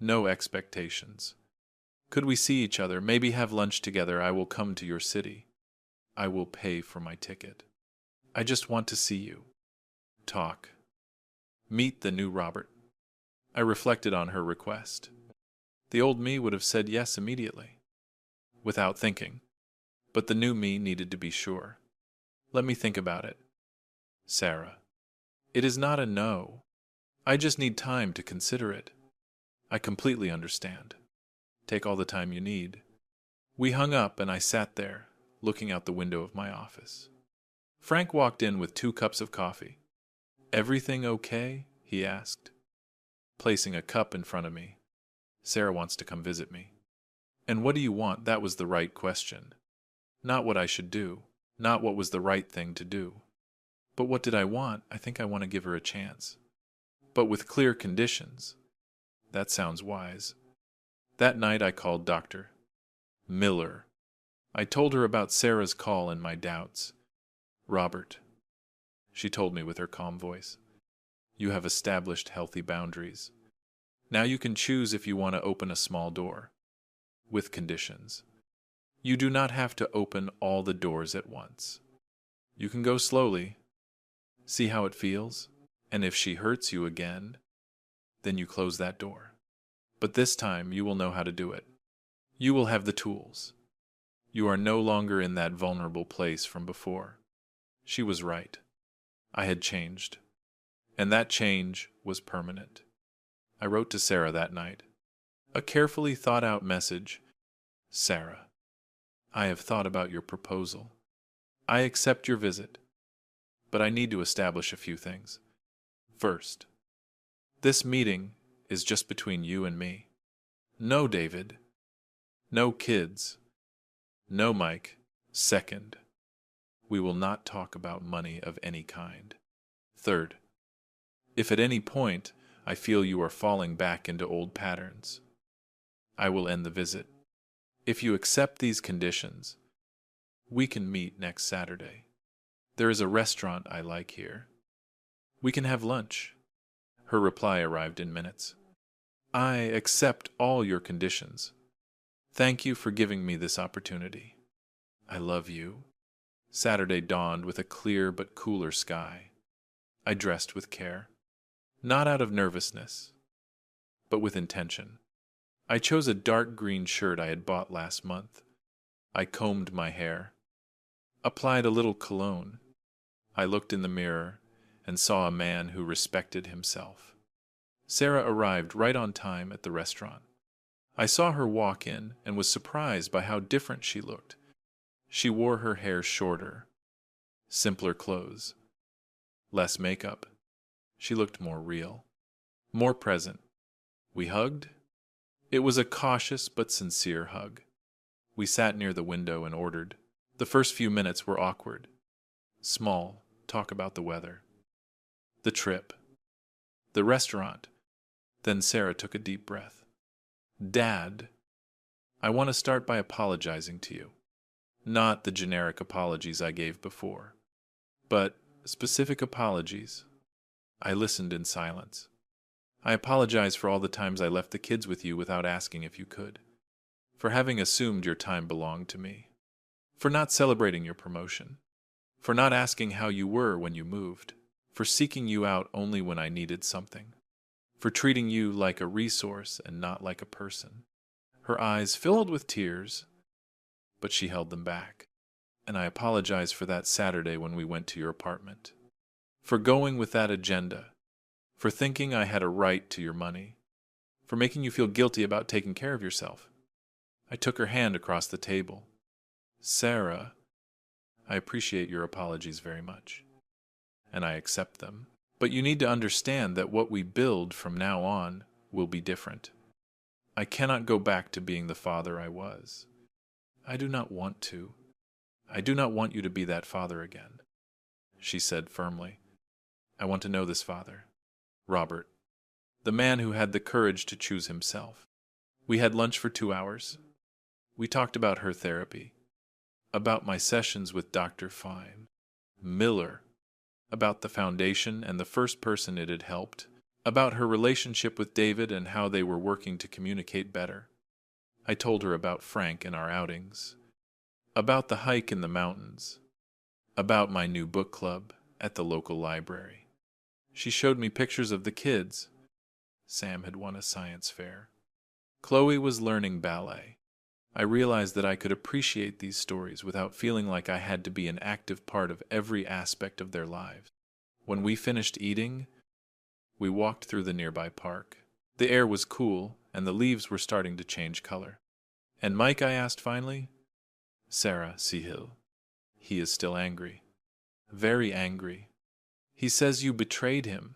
No expectations. Could we see each other, maybe have lunch together? I will come to your city. I will pay for my ticket. I just want to see you. Talk. Meet the new Robert." I reflected on her request. The old me would have said yes immediately, without thinking, but the new me needed to be sure. "Let me think about it." "Sarah, it is not a no. I just need time to consider it." "I completely understand. Take all the time you need." We hung up and I sat there, looking out the window of my office. Frank walked in with 2 cups of coffee. "Everything okay?" he asked, placing a cup in front of me. "Sarah wants to come visit me." "And what do you want?" That was the right question. Not what I should do, not what was the right thing to do. But what did I want? I think I want to give her a chance. But with clear conditions. That sounds wise. That night I called Dr. Miller. I told her about Sarah's call and my doubts. "Robert," she told me with her calm voice, "you have established healthy boundaries. Now you can choose if you want to open a small door. With conditions. You do not have to open all the doors at once. You can go slowly. See how it feels. And if she hurts you again, then you close that door. But this time you will know how to do it. You will have the tools. You are no longer in that vulnerable place from before." She was right. I had changed. And that change was permanent. I wrote to Sarah that night. A carefully thought-out message. "Sarah, I have thought about your proposal. I accept your visit. But I need to establish a few things. First, this meeting is just between you and me. No David. No kids. No Mike. Second, we will not talk about money of any kind. Third, if at any point I feel you are falling back into old patterns, I will end the visit. If you accept these conditions, we can meet next Saturday. There is a restaurant I like here. We can have lunch." Her reply arrived in minutes. I accept all your conditions. Thank you for giving me this opportunity. I love you. Saturday dawned with a clear but cooler sky. I dressed with care, not out of nervousness, but with intention. I chose a dark green shirt I had bought last month. I combed my hair, applied a little cologne. I looked in the mirror and saw a man who respected himself. Sarah arrived right on time at the restaurant. I saw her walk in and was surprised by how different she looked. She wore her hair shorter, simpler clothes, less makeup. She looked more real, more present. We hugged. It was a cautious but sincere hug. We sat near the window and ordered. The first few minutes were awkward. Small talk about the weather, the trip, the restaurant. Then Sarah took a deep breath. Dad, I want to start by apologizing to you. Not the generic apologies I gave before, but specific apologies. I listened in silence. I apologize for all the times I left the kids with you without asking if you could, for having assumed your time belonged to me, for not celebrating your promotion, for not asking how you were when you moved, for seeking you out only when I needed something, for treating you like a resource and not like a person. Her eyes filled with tears, but she held them back. And I apologize for that Saturday when we went to your apartment, for going with that agenda, for thinking I had a right to your money, for making you feel guilty about taking care of yourself. I took her hand across the table. Sarah, I appreciate your apologies very much, and I accept them. But you need to understand that what we build from now on will be different. I cannot go back to being the father I was. I do not want to. I do not want you to be that father again, she said firmly. I want to know this father, Robert, the man who had the courage to choose himself. We had lunch for 2 hours. We talked about her therapy, about my sessions with Dr. Fine, Miller, about the foundation and the first person it had helped, about her relationship with David and how they were working to communicate better. I told her about Frank and our outings, about the hike in the mountains, about my new book club at the local library. She showed me pictures of the kids. Sam had won a science fair. Chloe was learning ballet. I realized that I could appreciate these stories without feeling like I had to be an active part of every aspect of their lives. When we finished eating, we walked through the nearby park. The air was cool, and the leaves were starting to change color. And Mike, I asked finally? Sarah, Sihil. He is still angry. Very angry. He says you betrayed him,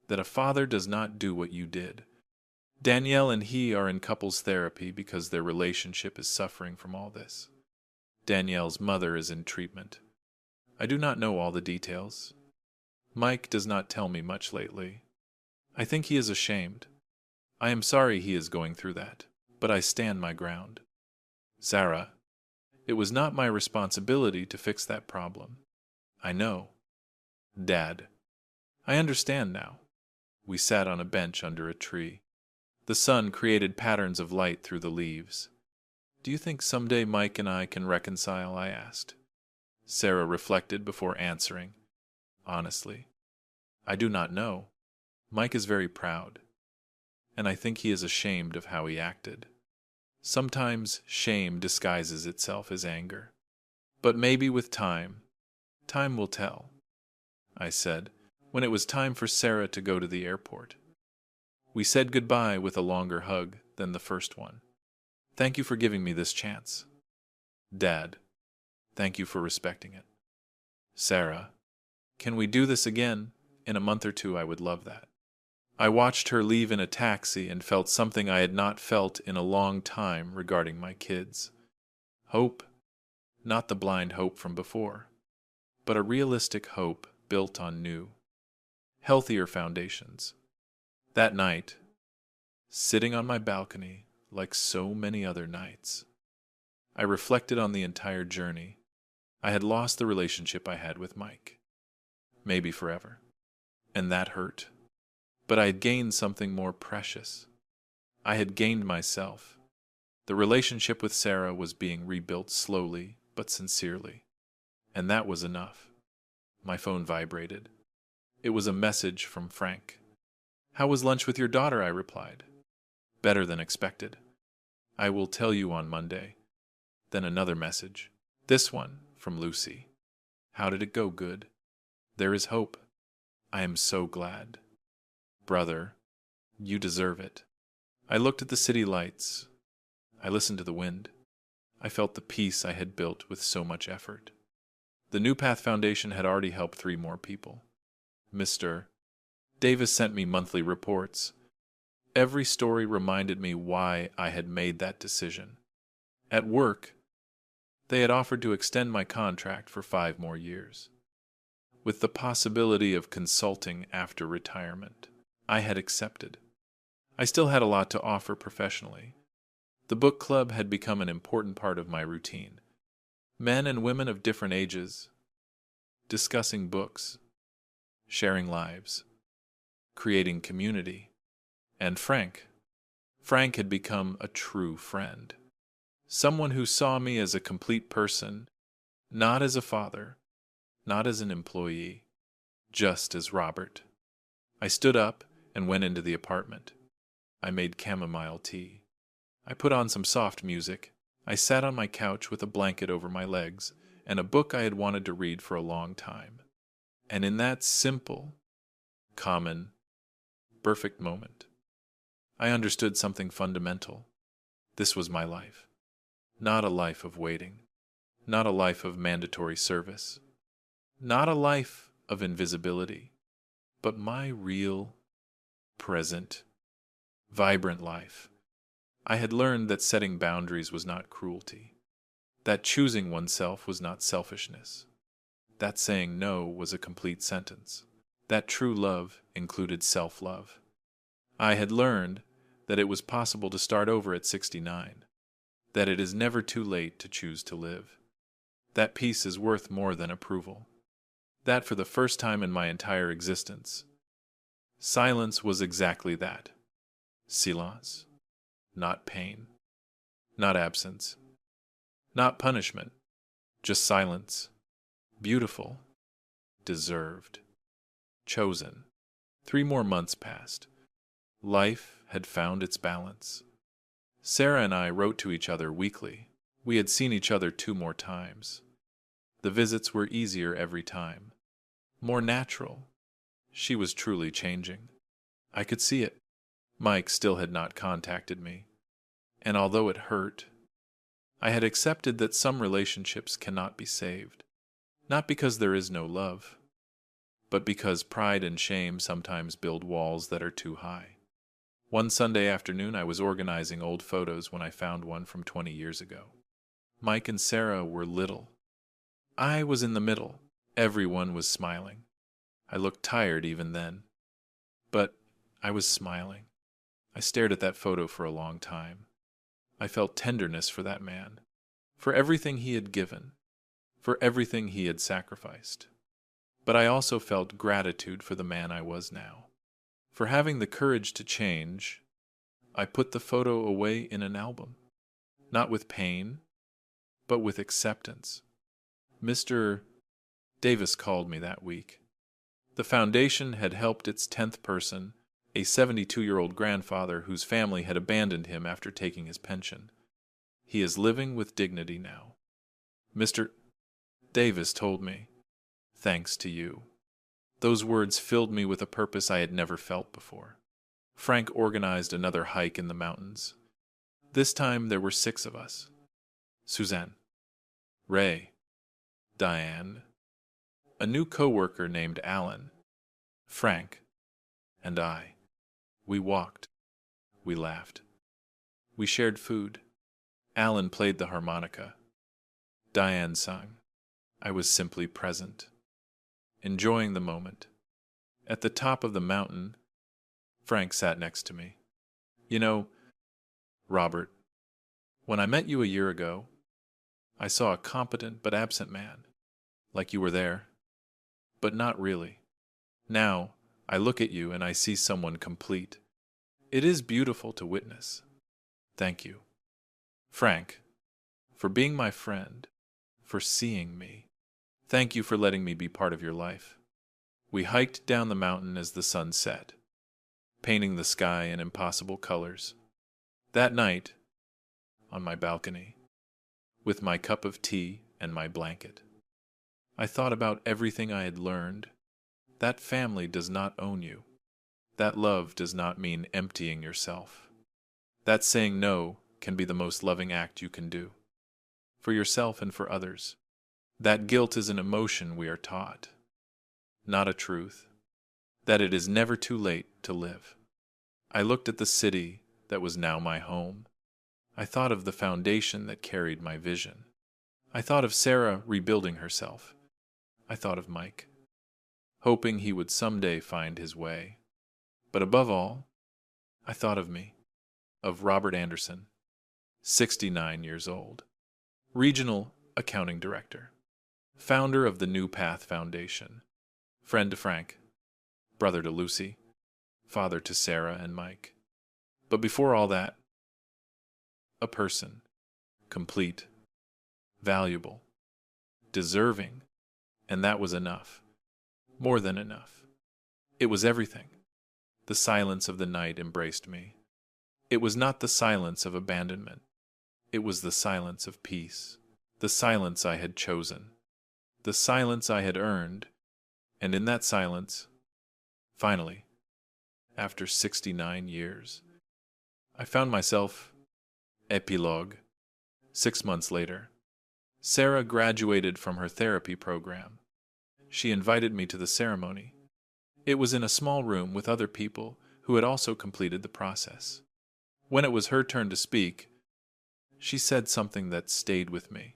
that a father does not do what you did. Danielle and he are in couples therapy because their relationship is suffering from all this. Danielle's mother is in treatment. I do not know all the details. Mike does not tell me much lately. I think he is ashamed. I am sorry he is going through that, but I stand my ground. Sarah, it was not my responsibility to fix that problem. I know. Dad, I understand now. We sat on a bench under a tree. The sun created patterns of light through the leaves. Do you think someday Mike and I can reconcile? I asked. Sarah reflected before answering. Honestly, I do not know. Mike is very proud, and I think he is ashamed of how he acted. Sometimes shame disguises itself as anger. But maybe with time will tell, I said, when it was time for Sarah to go to the airport. We said goodbye with a longer hug than the first one. Thank you for giving me this chance. Dad, thank you for respecting it. Sarah, can we do this again? In a month or two, I would love that. I watched her leave in a taxi and felt something I had not felt in a long time regarding my kids. Hope, not the blind hope from before, but a realistic hope built on new, healthier foundations. That night, sitting on my balcony like so many other nights, I reflected on the entire journey. I had lost the relationship I had with Mike, maybe forever, and that hurt. But I had gained something more precious, I had gained myself. The relationship with Sarah was being rebuilt slowly but sincerely. And that was enough. My phone vibrated. It was a message from Frank. "How was lunch with your daughter?" I replied. "Better than expected. I will tell you on Monday." Then another message. This one from Lucy. "How did it go? Good. There is hope. I am so glad. Brother, you deserve it." I looked at the city lights. I listened to the wind. I felt the peace I had built with so much effort. The New Path Foundation had already helped 3 more people. Mr. Davis sent me monthly reports. Every story reminded me why I had made that decision. At work, they had offered to extend my contract for 5 more years, with the possibility of consulting after retirement. I had accepted. I still had a lot to offer professionally. The book club had become an important part of my routine. Men and women of different ages, discussing books, sharing lives, creating community. And Frank had become a true friend. Someone who saw me as a complete person, not as a father, not as an employee, just as Robert. I stood up and went into the apartment. I made chamomile tea. I put on some soft music. I sat on my couch with a blanket over my legs and a book I had wanted to read for a long time. And in that simple, common, perfect moment, I understood something fundamental. This was my life. Not a life of waiting. Not a life of mandatory service. Not a life of invisibility. But my real, present, vibrant life. I had learned that setting boundaries was not cruelty. That choosing oneself was not selfishness. That saying no was a complete sentence. That true love included self-love. I had learned that it was possible to start over at 69. That it is never too late to choose to live. That peace is worth more than approval. That for the first time in my entire existence, silence was exactly that. Silence. Not pain. Not absence. Not punishment. Just silence. Beautiful. Deserved. Chosen. 3 more months passed. Life had found its balance. Sarah and I wrote to each other weekly. We had seen each other 2 more times. The visits were easier every time. More natural. She was truly changing. I could see it. Mike still had not contacted me. And although it hurt, I had accepted that some relationships cannot be saved. Not because there is no love, but because pride and shame sometimes build walls that are too high. One Sunday afternoon, I was organizing old photos when I found one from 20 years ago. Mike and Sarah were little. I was in the middle. Everyone was smiling. I looked tired even then. But I was smiling. I stared at that photo for a long time. I felt tenderness for that man, for everything he had given, for everything he had sacrificed. But I also felt gratitude for the man I was now. For having the courage to change, I put the photo away in an album, not with pain, but with acceptance. Mr. Davis called me that week. The foundation had helped its 10th person, a 72-year-old grandfather whose family had abandoned him after taking his pension. He is living with dignity now. Mr. Davis told me, "Thanks to you." Those words filled me with a purpose I had never felt before. Frank organized another hike in the mountains. This time there were 6 of us. Suzanne, Ray, Diane, a new coworker named Alan, Frank, and I. We walked. We laughed. We shared food. Alan played the harmonica. Diane sang. I was simply present, enjoying the moment. At the top of the mountain, Frank sat next to me. "You know, Robert, when I met you a year ago, I saw a competent but absent man, like you were there, but not really. Now, I look at you and I see someone complete. It is beautiful to witness. Thank you. Frank, for being my friend, for seeing me. Thank you for letting me be part of your life. We hiked down the mountain as the sun set, painting the sky in impossible colors. That night, on my balcony, with my cup of tea and my blanket, I thought about everything I had learned. That family does not own you. That love does not mean emptying yourself. That saying no can be the most loving act you can do, for yourself and for others. That guilt is an emotion we are taught, not a truth. That it is never too late to live. I looked at the city that was now my home. I thought of the foundation that carried my vision. I thought of Sarah rebuilding herself. I thought of Mike, hoping he would someday find his way. But above all, I thought of me, of Robert Anderson, 69 years old, regional accounting director, founder of the New Path Foundation, friend to Frank, brother to Lucy, father to Sarah and Mike. But before all that, a person, complete, valuable, deserving, and that was enough, more than enough. It was everything. The silence of the night embraced me. It was not the silence of abandonment. It was the silence of peace, the silence I had chosen, the silence I had earned, and in that silence, finally, after 69 years, I found myself, epilogue, 6 months later. Sarah graduated from her therapy program. She invited me to the ceremony. It was in a small room with other people who had also completed the process. When it was her turn to speak, she said something that stayed with me.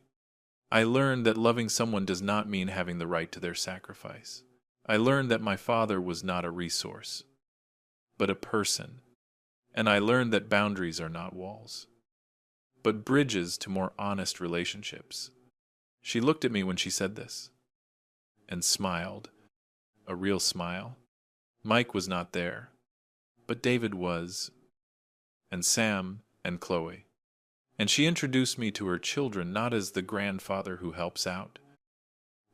I learned that loving someone does not mean having the right to their sacrifice. I learned that my father was not a resource, but a person. And I learned that boundaries are not walls, but bridges to more honest relationships. She looked at me when she said this, and smiled, a real smile. Mike was not there, but David was, and Sam and Chloe. And she introduced me to her children not as the grandfather who helps out,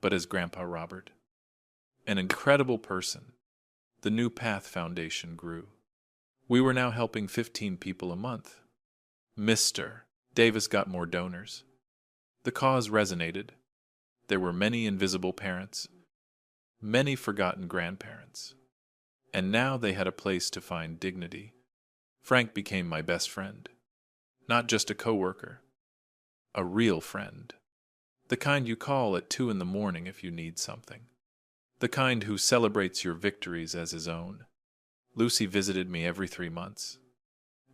but as Grandpa Robert. An incredible person. The New Path Foundation grew. We were now helping 15 people a month. Mr. Davis got more donors. The cause resonated. There were many invisible parents, many forgotten grandparents, and now they had a place to find dignity. Frank became my best friend, not just a coworker, a real friend, the kind you call at 2 in the morning if you need something, the kind who celebrates your victories as his own. Lucy visited me every 3 months.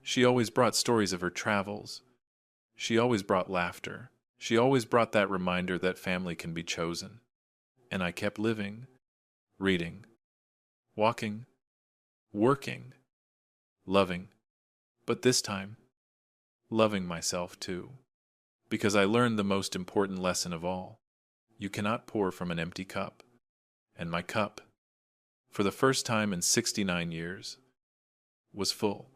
She always brought stories of her travels. She always brought laughter. She always brought that reminder that family can be chosen. And I kept living, reading, walking, working, loving, but this time, loving myself too. Because I learned the most important lesson of all. You cannot pour from an empty cup. And my cup, for the first time in 69 years, was full.